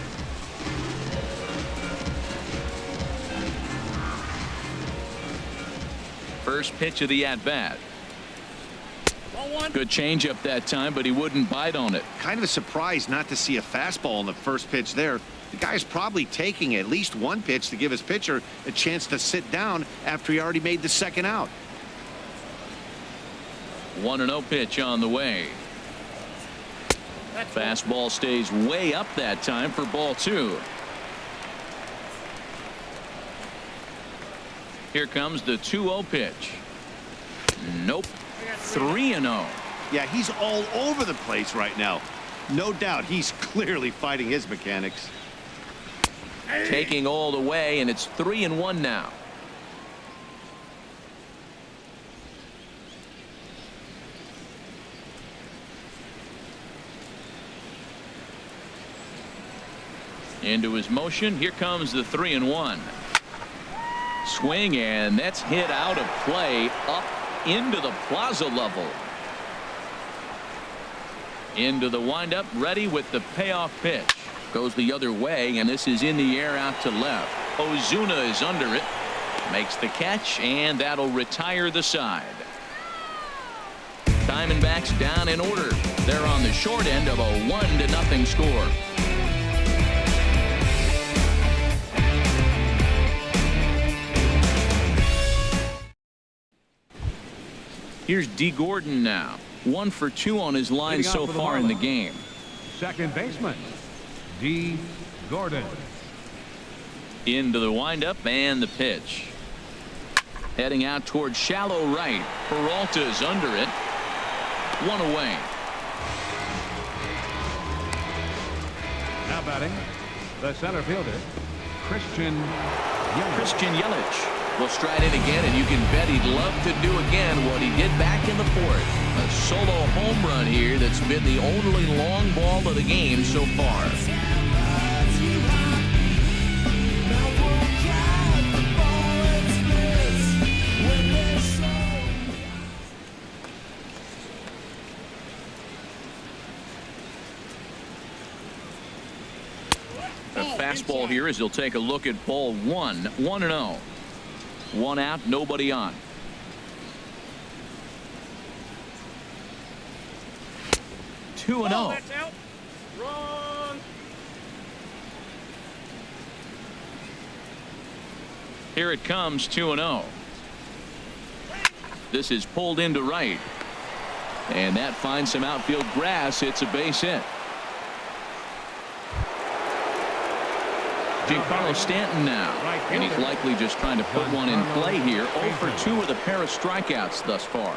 First pitch of the at-bat. Good changeup that time, but he wouldn't bite on it. Kind of a surprise not to see a fastball on the first pitch there. The guy's probably taking at least one pitch to give his pitcher a chance to sit down after he already made the second out. 1-0 pitch on the way. Fastball stays way up that time for ball 2. Here comes the 2-0 pitch. Nope. 3-0. Yeah, he's all over the place right now. No doubt he's clearly fighting his mechanics. Taking all the way, and it's 3-1 now. Into his motion. Here comes the 3-1. Swing, and that's hit out of play up into the plaza level. Into the windup, ready with the payoff pitch. Goes the other way, and this is in the air out to left. Ozuna is under it. Makes the catch, and that'll retire the side. Diamondbacks down in order. They're on the short end of a 1-0 score. Here's D. Gordon now. 1 for 2 on his line so far in the game. Second baseman, D. Gordon. Into the windup and the pitch. Heading out toward shallow right. Peralta's under it. 1 away. Now batting, the center fielder, Christian Yelich will stride in again, and you can bet he'd love to do again what he did back in the 4th. A solo home run here that's been the only long ball of the game so far. A fastball here as he'll take a look at ball 1. 1-0. 1 out, nobody on. Two and 0. Wrong. Here it comes, 2-0. This is pulled into right. And that finds some outfield grass. It's a base hit. Giancarlo Stanton now, and he's likely just trying to put one in play here. 0 for 2 with a pair of strikeouts thus far.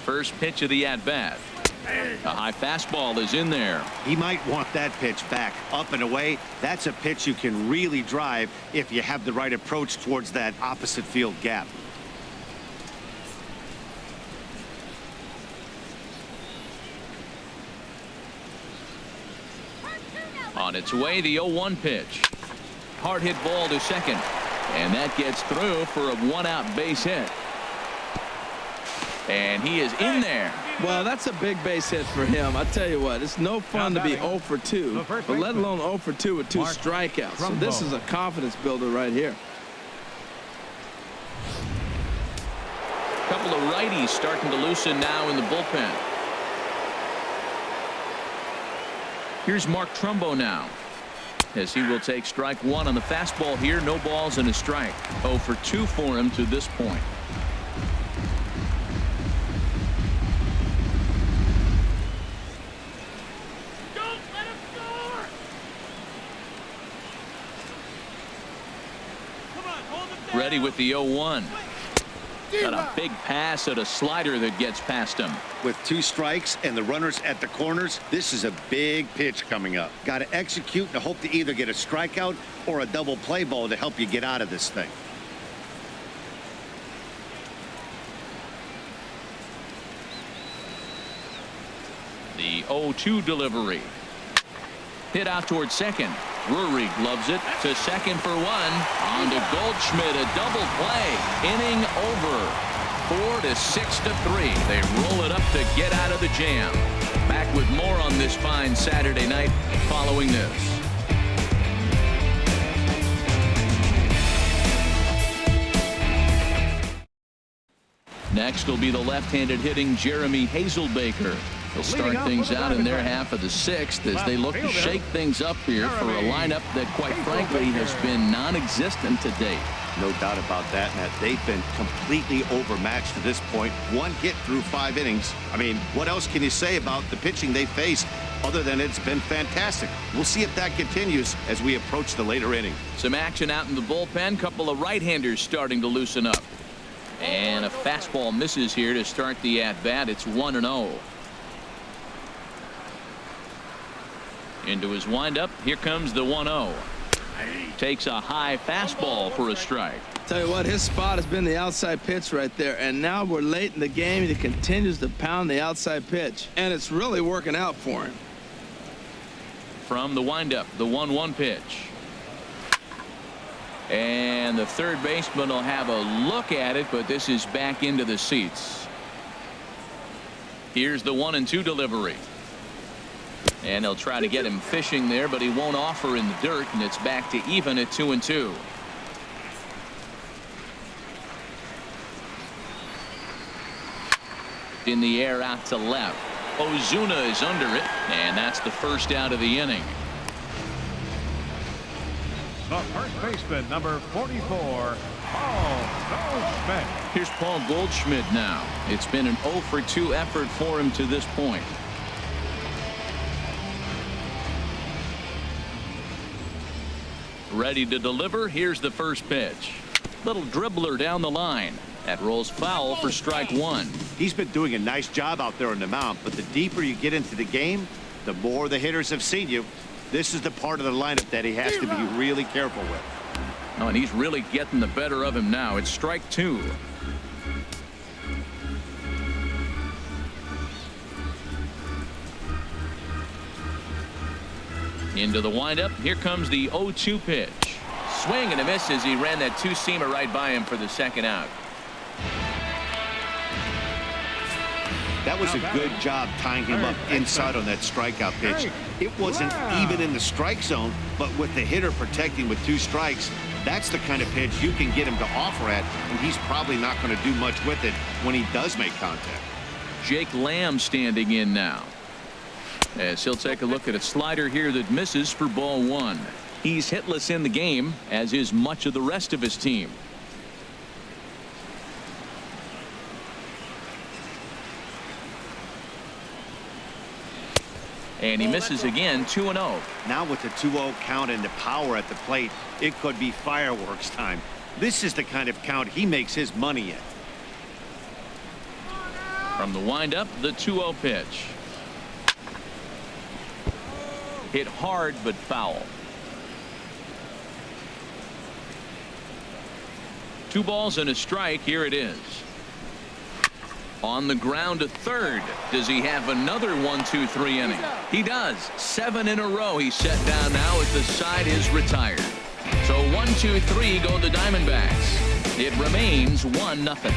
First pitch of the at-bat. A high fastball is in there. He might want that pitch back, up and away. That's a pitch you can really drive if you have the right approach towards that opposite field gap. On its way, the 0-1 pitch. Hard hit ball to second. And that gets through for a 1-out base hit. And he is in there. Well, that's a big base hit for him. I tell you what, it's no fun to be 0 for 2, but let alone 0 for 2 with 2 strikeouts. So this is a confidence builder right here. Couple of righties starting to loosen now in the bullpen. Here's Mark Trumbo now, as he will take strike one on the fastball here. No balls and a strike. 0 for 2 for him to this point. Don't let him score! Come on, hold him down. Ready with the 0-1. Got a big pass at a slider that gets past him. With 2 strikes and the runners at the corners, this is a big pitch coming up. Got to execute and hope to either get a strikeout or a double play ball to help you get out of this thing. The 0-2 delivery. Hit out towards second. Drury gloves it to second for 1. On to Goldschmidt, a double play. Inning over. 4 to 6 to 3. They roll it up to get out of the jam. Back with more on this fine Saturday night following this. Next will be the left-handed hitting Jeremy Hazelbaker. They'll start things out in their half of the 6th as they look to shake things up here for a lineup that, quite frankly, has been non-existent to date. No doubt about that, Matt. They've been completely overmatched to this point. 1 hit through 5 innings. I mean, what else can you say about the pitching they face other than it's been fantastic? We'll see if that continues as we approach the later inning. Some action out in the bullpen. Couple of right-handers starting to loosen up. And a fastball misses here to start the at-bat. It's 1-0. Into his windup. Here comes the 1-0. Takes a high fastball for a strike. Tell you what, his spot has been the outside pitch right there, and now we're late in the game. He continues to pound the outside pitch, and it's really working out for him. From the windup, the 1-1 pitch. And the third baseman will have a look at it, but this is back into the seats. Here's the 1-2 delivery. And they'll try to get him fishing there, but he won't offer in the dirt, and it's back to even at 2-2. In the air out to left. Ozuna is under it, and that's the first out of the inning. The first baseman, number 44, Paul Goldschmidt. Here's Paul Goldschmidt now. It's been an 0 for 2 effort for him to this point. Ready to deliver. Here's the first pitch. Little dribbler down the line. That rolls foul for strike 1. He's been doing a nice job out there on the mound, but the deeper you get into the game, the more the hitters have seen you. This is the part of the lineup that he has to be really careful with. Oh, and he's really getting the better of him now. It's strike 2. Into the windup. Here comes the 0-2 pitch. Swing and a miss as he ran that 2-seamer right by him for the second out. That was a good job tying him up inside on that strikeout pitch. It wasn't even in the strike zone, but with the hitter protecting with 2 strikes, that's the kind of pitch you can get him to offer at, and he's probably not going to do much with it when he does make contact. Jake Lamb standing in now, as he'll take a look at a slider here that misses for ball 1. He's hitless in the game, as is much of the rest of his team. And he misses again. 2-0. Now with the 2-0 count and the power at the plate, it could be fireworks time. This is the kind of count he makes his money in. From the windup, the 2-0 pitch. Hit hard but foul. 2 balls and a strike. Here it is. On the ground to third. Does he have another 1-2-3 inning? He does. 7 in a row he's set down now as the side is retired. So 1-2-3 go the Diamondbacks. It remains 1-0.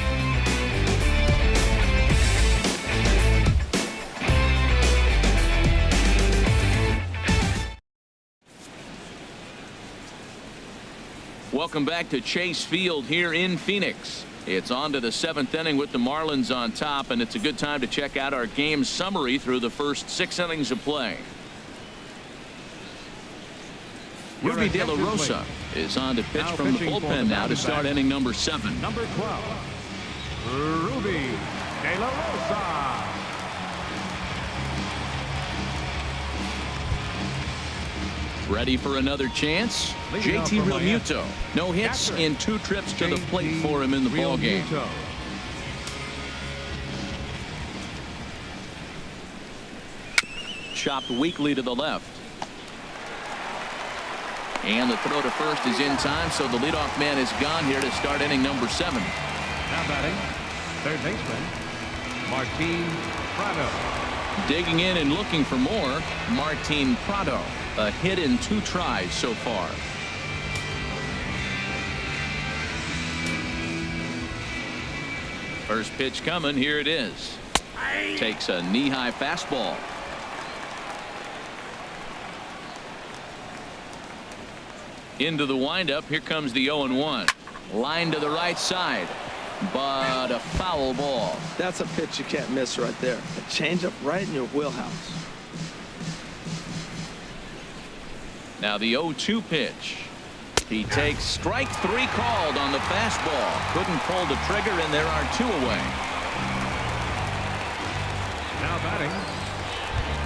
Welcome back to Chase Field here in Phoenix. It's on to the 7th inning with the Marlins on top, and it's a good time to check out our game summary through the first 6 innings of play. Ruby De La Rosa is on to pitch from the bullpen now to start inning number 7. Number 12, Ruby De La Rosa. Ready for another chance? JT Realmuto. No hits in 2 trips to the plate for him in the ballgame. Chopped weakly to the left. And the throw to first is in time, so the leadoff man is gone here to start inning number 7. Now batting, third baseman, Martin Prado. Digging in and looking for more, Martin Prado. A hit in 2 tries so far. First pitch coming. Here it is. Takes a knee-high fastball. Into the windup. Here comes the 0-1. Line to the right side, but a foul ball. That's a pitch you can't miss right there. A changeup right in your wheelhouse. Now the 0-2 pitch. He takes strike 3 called on the fastball. Couldn't pull the trigger, and there are 2 away. Now batting,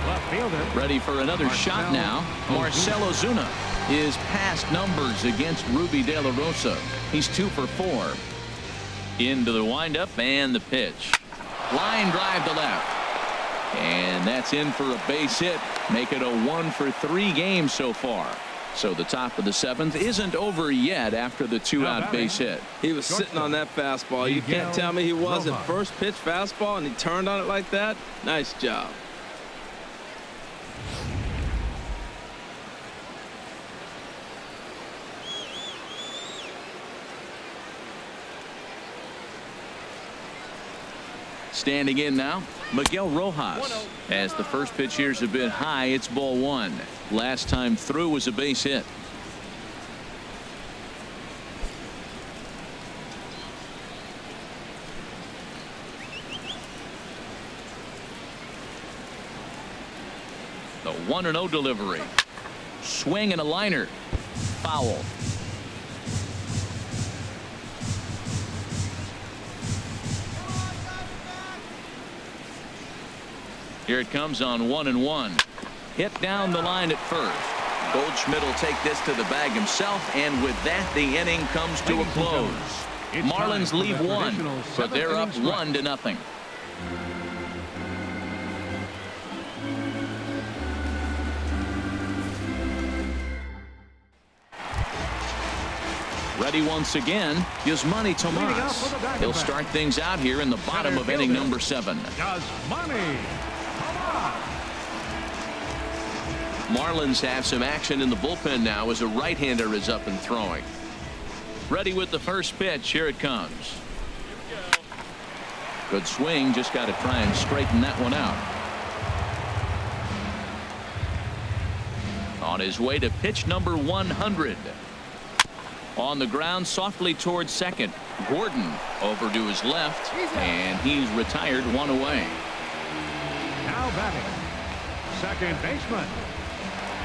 left fielder. Ready for another shot now. Marcell Ozuna. His past numbers against Ruby De La Rosa. He's 2 for 4. Into the windup and the pitch. Line drive to left. And that's in for a base hit. Make it a 1 for 3 game so far. So the top of the 7th isn't over yet after the 2-out base hit. He was sitting on that fastball. You can't tell me he wasn't. First pitch fastball, and he turned on it like that. Nice job. Standing in now, Miguel Rojas. As the first pitch here's a bit high, it's ball 1. Last time through was a base hit. The 1-0 delivery. Swing and a liner. Foul. Here it comes on 1-1. Hit down the line at first. Goldschmidt will take this to the bag himself, and with that, the inning comes to a close. Marlins leave 1, but they're up 1-0. Ready once again, Yasmani Tomas. He'll start things out here in the bottom of inning number 7. Yasmani. Marlins have some action in the bullpen now as a right-hander is up and throwing. Ready with the first pitch. Here it comes. Good swing. Just got to try and straighten that one out. On his way to pitch number 100. On the ground softly towards second. Gordon over to his left, and he's retired 1 away. Now batting, second baseman,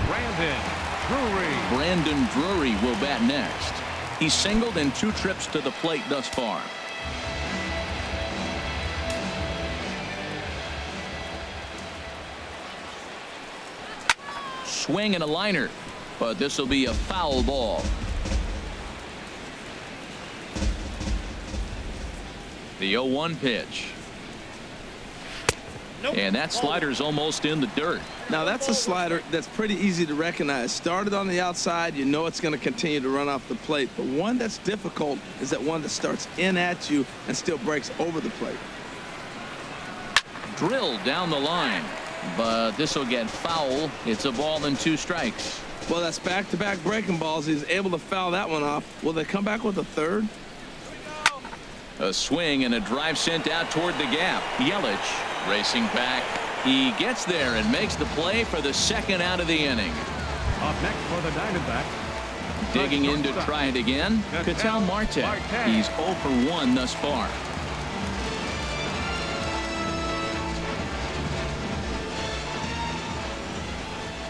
Brandon Drury. Brandon Drury will bat next. He's singled in 2 trips to the plate thus far. Swing and a liner, but this will be a foul ball. The 0-1 pitch. And that slider's almost in the dirt. Now that's a slider that's pretty easy to recognize. Started on the outside, you know it's going to continue to run off the plate. But one that's difficult is that one that starts in at you and still breaks over the plate. Drilled down the line, but this will get foul. It's a ball and 2 strikes. Well, that's back-to-back breaking balls. He's able to foul that one off. Will they come back with a third? A swing and a drive sent out toward the gap. Yelich racing back. He gets there and makes the play for the 2nd out of the inning. Up next for the Diamondback. Digging in to try it again, Ketel Marte. He's 0 for 1 thus far.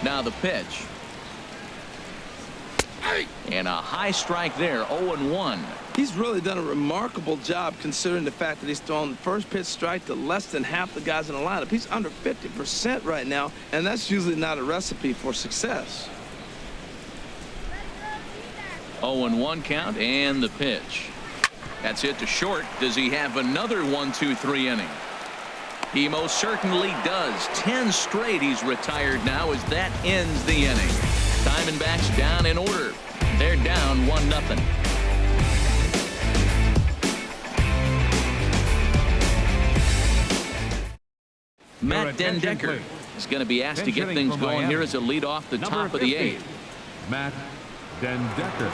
Now the pitch. And a high strike there, 0-1. He's really done a remarkable job considering the fact that he's thrown the first pitch strike to less than half the guys in the lineup. He's under 50% right now, and that's usually not a recipe for success. 0-1 count and the pitch. That's hit to short. Does he have another 1-2-3 inning? He most certainly does. 10 straight he's retired now as that ends the inning. Diamondbacks down in order. They're down 1-0. Matt Dendecker is going to be asked to get things going here as a lead off the top of the 8th. Matt Dendecker.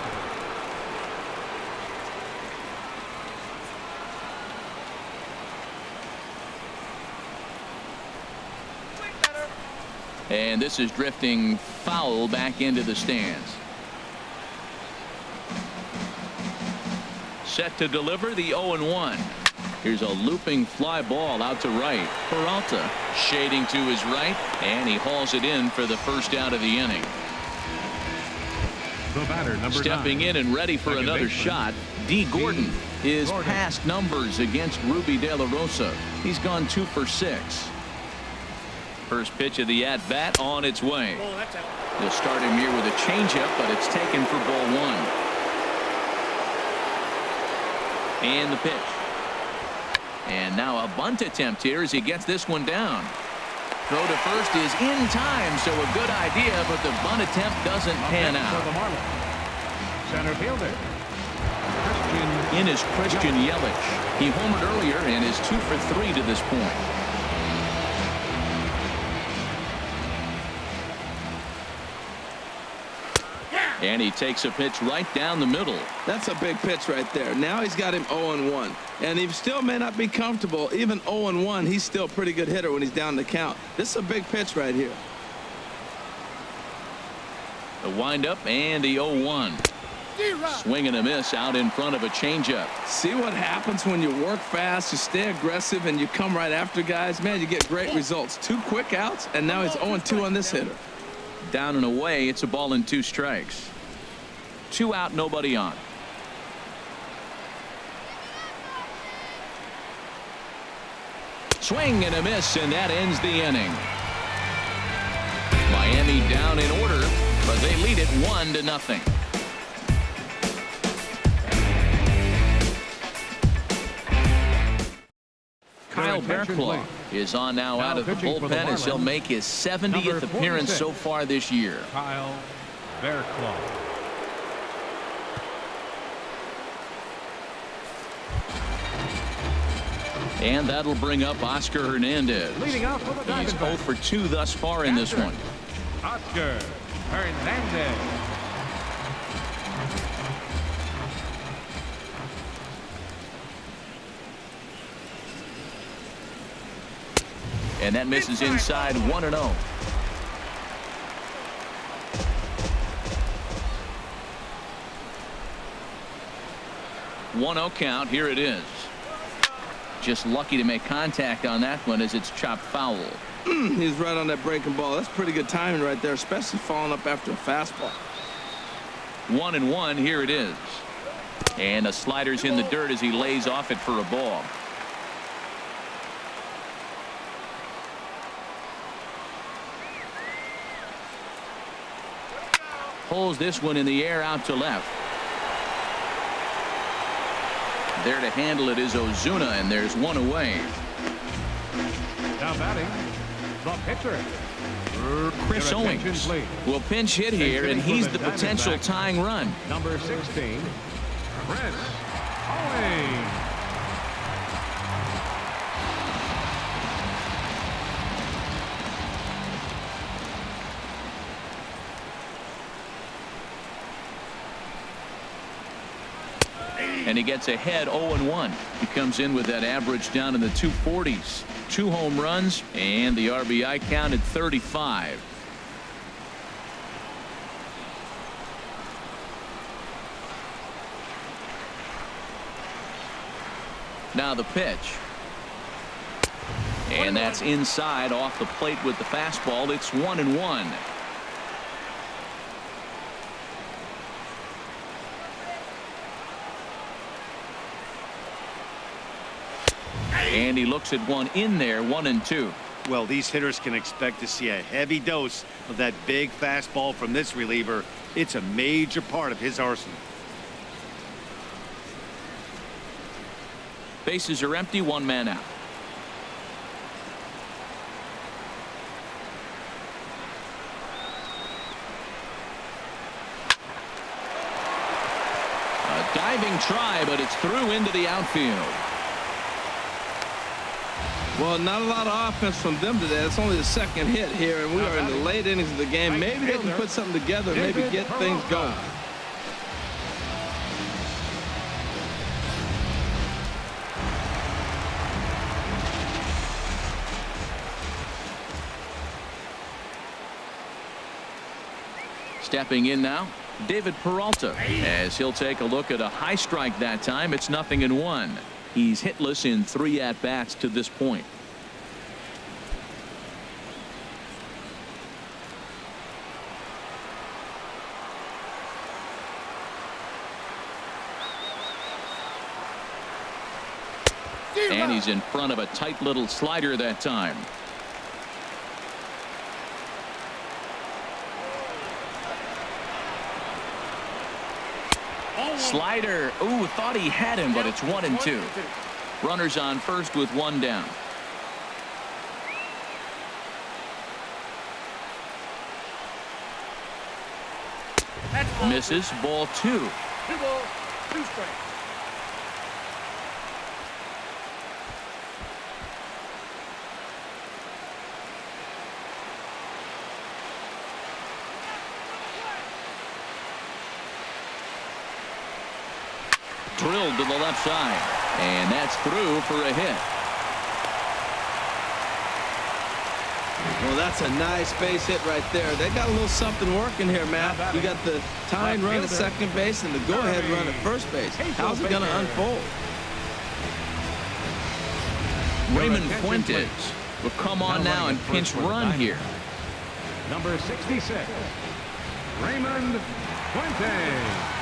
And this is drifting foul back into the stands. Set to deliver the 0-1. Here's a looping fly ball out to right. Peralta shading to his right, and he hauls it in for the first out of the inning. The batter, number Stepping 9. in and ready for another shot, D. Gordon. His past numbers against Ruby De La Rosa. He's gone 2 for 6. First pitch of the at-bat on its way. They'll start him here with a changeup, but it's taken for ball 1. And the pitch. And now a bunt attempt here as he gets this one down. Throw to first is in time, so a good idea, but the bunt attempt doesn't pan out. For the Marlins. Center fielder. In is Christian Yelich. He homered earlier and is 2 for 3 to this point. And he takes a pitch right down the middle. That's a big pitch right there. Now he's got him 0-1. And he still may not be comfortable. Even 0-1, he's still a pretty good hitter when he's down the count. This is a big pitch right here. The windup and the 0-1. Swing and a miss out in front of a changeup. See what happens when you work fast, you stay aggressive, and you come right after guys? Man, you get great results. 2 quick outs, and now he's 0-2 on this hitter. Down and away, it's a ball and 2 strikes. 2 out, nobody on. Swing and a miss, and that ends the inning. Miami down in order, but they lead it 1-0. Kyle Bearclaw is on now out of the bullpen as he'll make his 70th appearance so far this year. Kyle Bearclaw. And that'll bring up Oscar Hernandez. Leading off for the He's 0 for 2 thus far in this one. Oscar Hernandez. And that misses inside 1-0. One-0 count. Here it is. Just lucky to make contact on that one as it's chopped foul. He's right on that breaking ball. That's pretty good timing right there, especially following up after a fastball. 1-1. Here it is. And a slider's in the dirt as he lays off it for a ball. Pulls this one in the air out to left. There to handle it is Ozuna, and there's one away. Now batting, the pitcher. Chris Owings will pinch hit here, and he's the potential tying run. Number 16, Chris Owings. And he gets ahead 0-1. He comes in with that average down in the 240s. 2 home runs, and the RBI count at 35. Now the pitch. And that's inside off the plate with the fastball. It's 1-1. And he looks at one in there, 1-2. Well, these hitters can expect to see a heavy dose of that big fastball from this reliever. It's a major part of his arsenal. Bases are empty, one man out. A diving try, but it's through into the outfield. Well, not a lot of offense from them today. It's only the second hit here, and we are in the late innings of the game. Maybe they can put something together, maybe get things going. Stepping in now, David Peralta, as he'll take a look at a high strike that time. It's 0-1. He's hitless in 3 at-bats to this point. And he's in front of a tight little slider that time. Slider. Ooh, thought he had him, but it's 1-2. Runners on first with one down. Misses. Ball 2. 2 balls, 2 strikes. Drilled to the left side, and that's through for a hit. Well, that's a nice base hit right there. They got a little something working here, Matt. You got the tying run at second base and the go-ahead run at first base. How's it going to unfold? Raymond Fuentes will come on now and pinch run here. Number 66, Raymond Fuentes.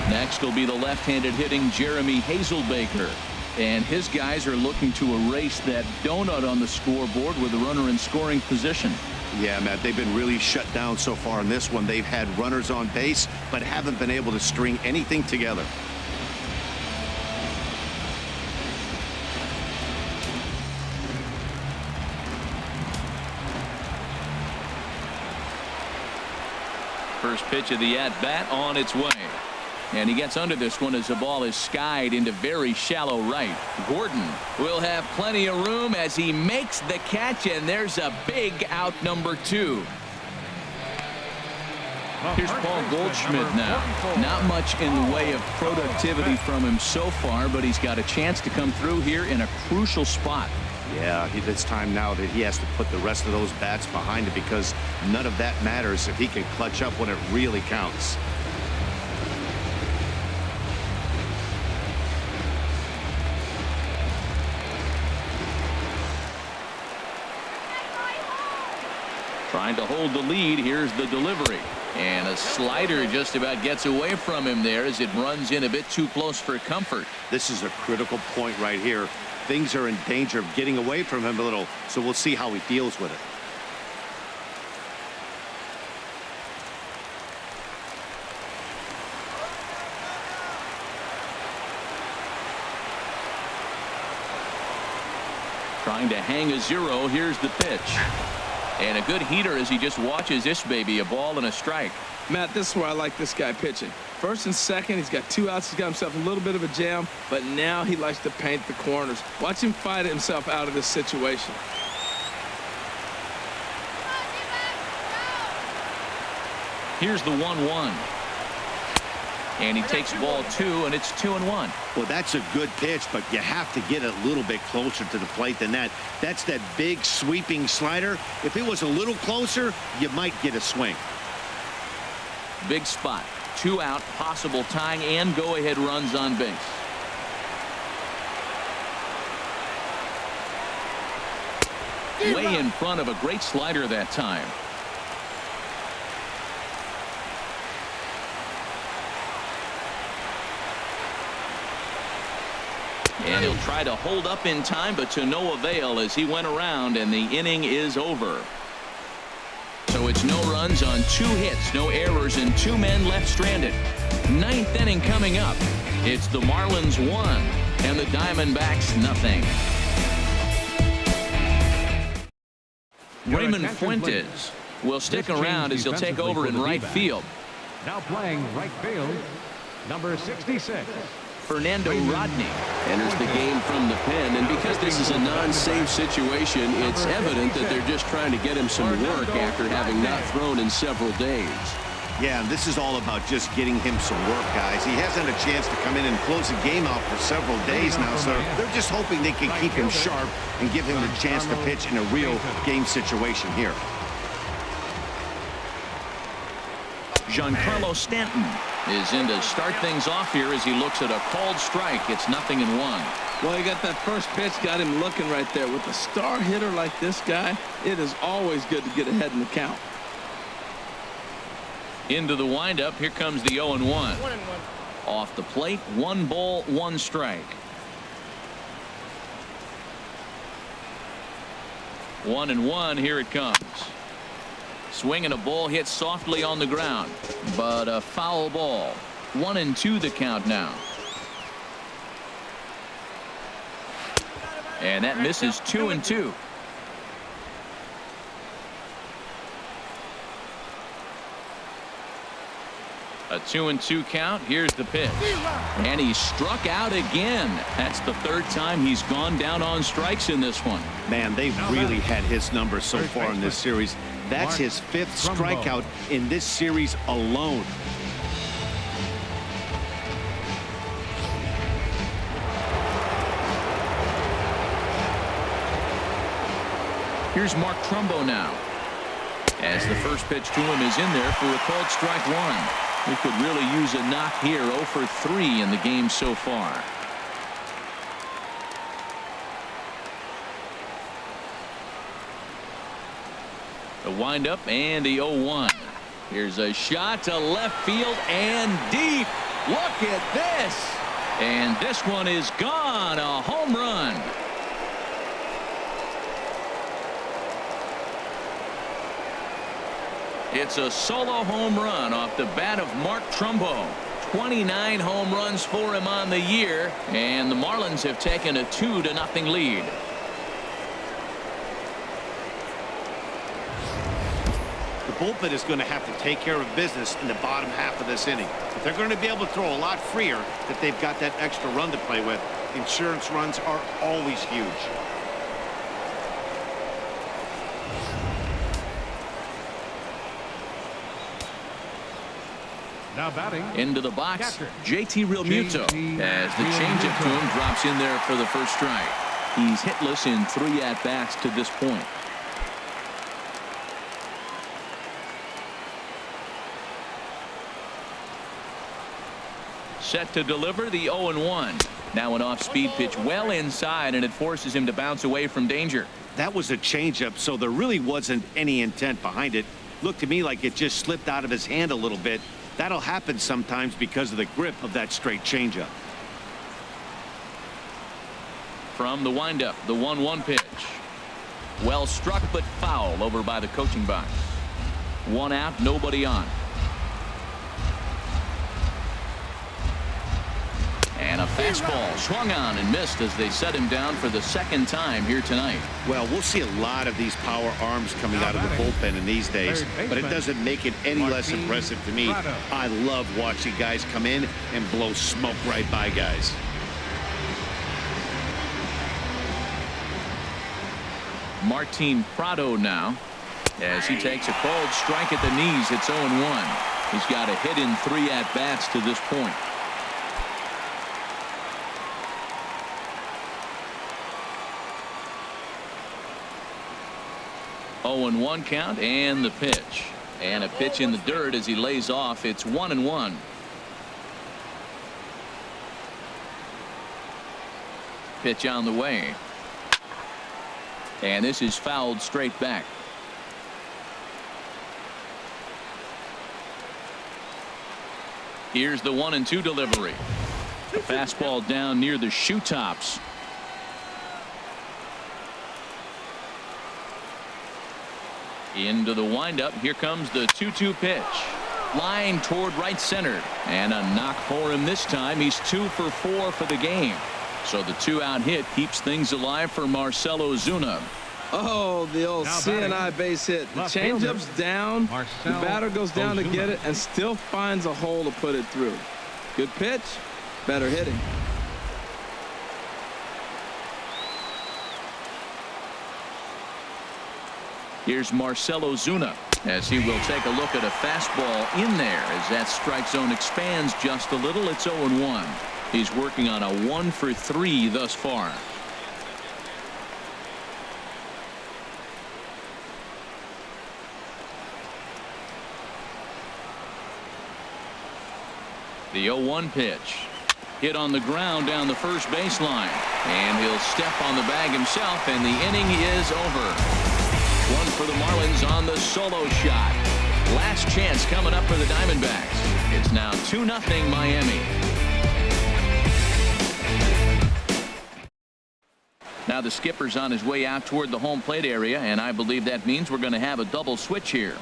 Next will be the left-handed hitting Jeremy Hazelbaker. And his guys are looking to erase that donut on the scoreboard with a runner in scoring position. Yeah, Matt, they've been really shut down so far in this one. They've had runners on base, but haven't been able to string anything together. First pitch of the at-bat on its way. And he gets under this one as the ball is skied into very shallow right. Gordon will have plenty of room as he makes the catch, and there's a big out, number 2. Here's Paul Goldschmidt now. Not much in the way of productivity from him so far, but he's got a chance to come through here in a crucial spot. Yeah, it's time now that he has to put the rest of those bats behind it, because none of that matters if he can clutch up when it really counts. Trying to hold the lead. Here's the delivery. And a slider just about gets away from him there as it runs in a bit too close for comfort. This is a critical point right here. Things are in danger of getting away from him a little, so we'll see how he deals with it. Trying to hang a 0. Here's the pitch. And a good heater as he just watches this baby, a ball and a strike. Matt, this is where I like this guy pitching. First and second, he's got 2 outs. He's got himself a little bit of a jam, but now he likes to paint the corners. Watch him fight himself out of this situation. Here's the 1-1. And he takes ball 2, and it's 2-1. Well, that's a good pitch, but you have to get a little bit closer to the plate than that. That's that big sweeping slider. If it was a little closer, you might get a swing. Big spot. 2 out, possible tying and go-ahead runs on base. Way in front of a great slider that time. And he'll try to hold up in time, but to no avail as he went around, and the inning is over. So it's no runs on 2 hits, no errors, and 2 men left stranded. 9th inning coming up. It's the Marlins 1 and the Diamondbacks nothing. Raymond Fuentes will stick around as he'll take over in right field. Now playing right field, number 66. Fernando Rodney enters the game from the pen, and because this is a non-save situation, it's evident that they're just trying to get him some work after having not thrown in several days. Yeah, and this is all about just getting him some work, guys. He hasn't had a chance to come in and close the game out for several days now, so they're just hoping they can keep him sharp and give him the chance to pitch in a real game situation here. Giancarlo Stanton is in to start things off here as he looks at a called strike. It's 0-1. Well, he got that first pitch, got him looking right there. With a star hitter like this guy, it is always good to get ahead in the count. Into the windup. Here comes the 0-1. Off the plate, 1 ball, 1 strike. 1-1. Here it comes. Swing and a ball hit softly on the ground, but a foul ball. 1-2 the count now. And that misses 2-2. A 2-2 count. Here's the pitch. And he struck out again. That's the 3rd time he's gone down on strikes in this one. Man, they've really had his number so far in this series. That's his 5th strikeout in this series alone. Here's Mark Trumbo now. As the first pitch to him is in there for a called strike 1. He could really use a knock here. 0 for 3 in the game so far. The windup and the 0-1. Here's a shot to left field and deep. Look at this. And this one is gone. A home run. It's a solo home run off the bat of Mark Trumbo. 29 home runs for him on the year, and the Marlins have taken a 2-0 lead. The bullpen is going to have to take care of business in the bottom half of this inning. If they're going to be able to throw a lot freer, that they've got that extra run to play with. Insurance runs are always huge. Now batting. Into the box, Catcher. JT Realmuto, as the changeup to him drops in there for the first strike. He's hitless in 3 at-bats to this point. Set to deliver the 0-1. Now an off-speed pitch well inside, and it forces him to bounce away from danger. That was a changeup, so there really wasn't any intent behind it. Looked to me like it just slipped out of his hand a little bit. That'll happen sometimes because of the grip of that straight changeup. From the windup, the 1-1 pitch. Well struck, but foul over by the coaching box. 1 out, nobody on. And a fastball swung on and missed as they set him down for the 2nd time here tonight. Well, we'll see a lot of these power arms coming out of the bullpen in these days, but it doesn't make it any less impressive to me. I love watching guys come in and blow smoke right by guys. Martin Prado now, as he takes a called strike at the knees. It's 0-1. He's got a hit in 3 at-bats to this point. Oh, 0-1 count, and the pitch. And a pitch in the dirt as he lays off. It's 1-1. Pitch on the way. And this is fouled straight back. Here's the 1-2 delivery. Fastball down near the shoe tops. Into the windup. Here comes the 2-2 pitch. Line toward right center. And a knock for him this time. He's 2 for 4 for the game. So the 2-out hit keeps things alive for Marcell Ozuna. Oh, the old CNI base hit. The changeup's down. The batter goes down to get it and still finds a hole to put it through. Good pitch. Better hitting. Here's Marcell Ozuna as he will take a look at a fastball in there as that strike zone expands just a little. It's 0-1. He's working on a 1 for 3 thus far. The 0-1 pitch. Hit on the ground down the first baseline. And he'll step on the bag himself, and the inning is over. 1 for the Marlins on the solo shot. Last chance coming up for the Diamondbacks. It's now 2-0 Miami. Now the skipper's on his way out toward the home plate area, and I believe that means we're going to have a double switch here.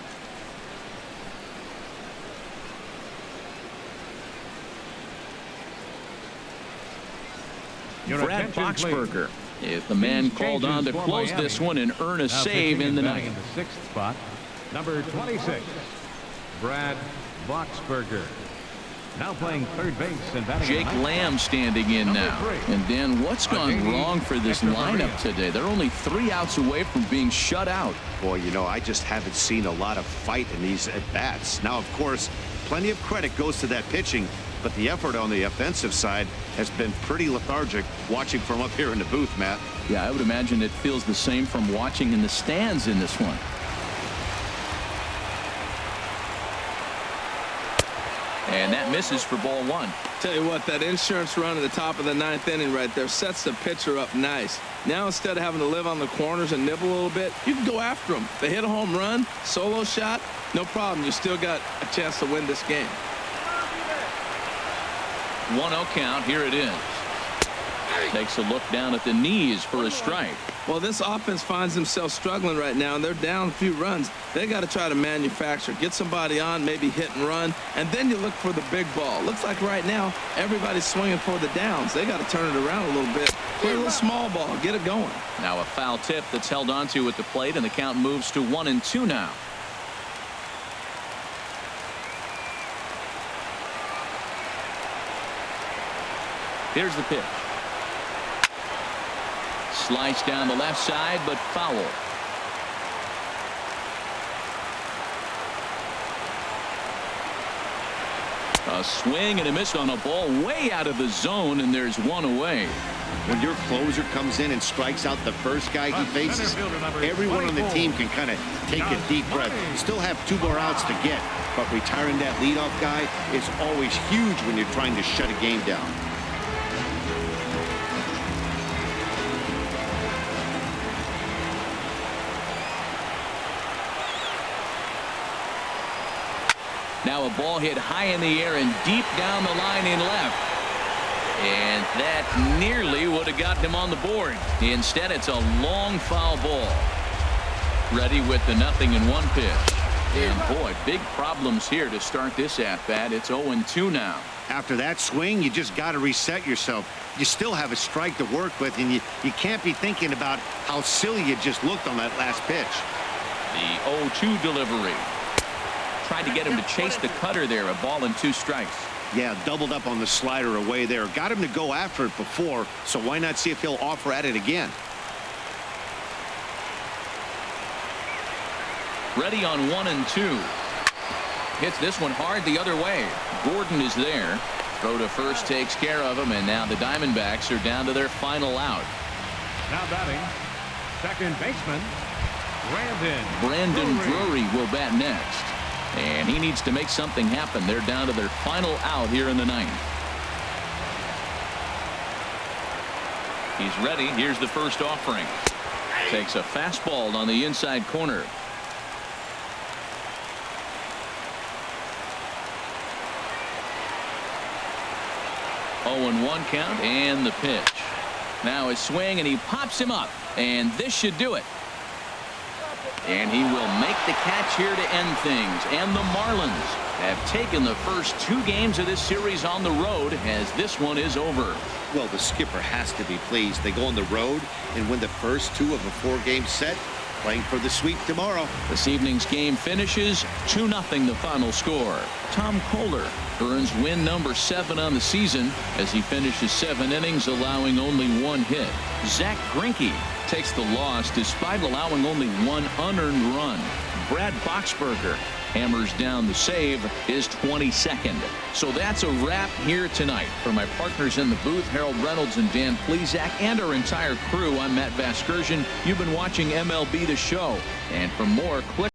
Brad Boxberger is the man called on to close this one and earn a save in the ninth. In the 6th spot, number 26, Brad Boxberger. Now playing third base and batting. Jake Lamb standing in now. And Dan, what's gone wrong for this lineup today? They're only 3 outs away from being shut out. Boy, you know, I just haven't seen a lot of fight in these at-bats. Now, of course, plenty of credit goes to that pitching, but the effort on the offensive side has been pretty lethargic watching from up here in the booth, Matt. Yeah, I would imagine it feels the same from watching in the stands in this one. And that misses for ball 1. Tell you what, that insurance run at the top of the 9th inning right there sets the pitcher up nice. Now instead of having to live on the corners and nibble a little bit, you can go after them. They hit a home run, solo shot, no problem. You still got a chance to win this game. 1-0 count. Here it is. Takes a look down at the knees for a strike. Well, this offense finds themselves struggling right now, and they're down a few runs. They got to try to manufacture, get somebody on, maybe hit and run, and then you look for the big ball. Looks like right now everybody's swinging for the downs. They got to turn it around a little bit. Play a little small ball, get it going. Now a foul tip that's held onto at the plate, and the count moves to 1-2 now. Here's the pitch. Slice down the left side, but foul. A swing and a miss on a ball way out of the zone, and there's 1 away. When your closer comes in and strikes out the first guy he faces, everyone on the team can kind of take a deep breath. Still have 2 more outs to get, but retiring that leadoff guy is always huge when you're trying to shut a game down. Now a ball hit high in the air and deep down the line in left. And that nearly would have gotten him on the board. Instead, it's a long foul ball. Ready with the 0-1 pitch. And boy, big problems here to start this at-bat. It's 0-2 now. After that swing, you just got to reset yourself. You still have a strike to work with, and you can't be thinking about how silly you just looked on that last pitch. The 0-2 delivery. Tried to get him to chase the cutter there. A ball and 2 strikes. Yeah, doubled up on the slider away there. Got him to go after it before, so why not see if he'll offer at it again? Ready on 1-2. Hits this one hard the other way. Gordon is there. Throw to first takes care of him, and now the Diamondbacks are down to their final out. Now batting, second baseman, Brandon Drury will bat next. And he needs to make something happen. They're down to their final out here in the 9th. He's ready. Here's the first offering. Takes a fastball on the inside corner. 0-1 count and the pitch. Now a swing and he pops him up, and this should do it. And he will make the catch here to end things. And the Marlins have taken the first 2 games of this series on the road, as this one is over. Well, the skipper has to be pleased. They go on the road and win the first 2 of a 4-game set, playing for the sweep tomorrow. This evening's game finishes 2-0 the final score. Tom Kohler earns win number 7 on the season as he finishes 7 innings, allowing only 1 hit. Zach Greinke takes the loss despite allowing only 1 unearned run. Brad Boxberger hammers down the save, his 22nd. So that's a wrap here tonight. For my partners in the booth, Harold Reynolds and Dan Plesac, and our entire crew, I'm Matt Vasgersian. You've been watching MLB The Show. And for more, click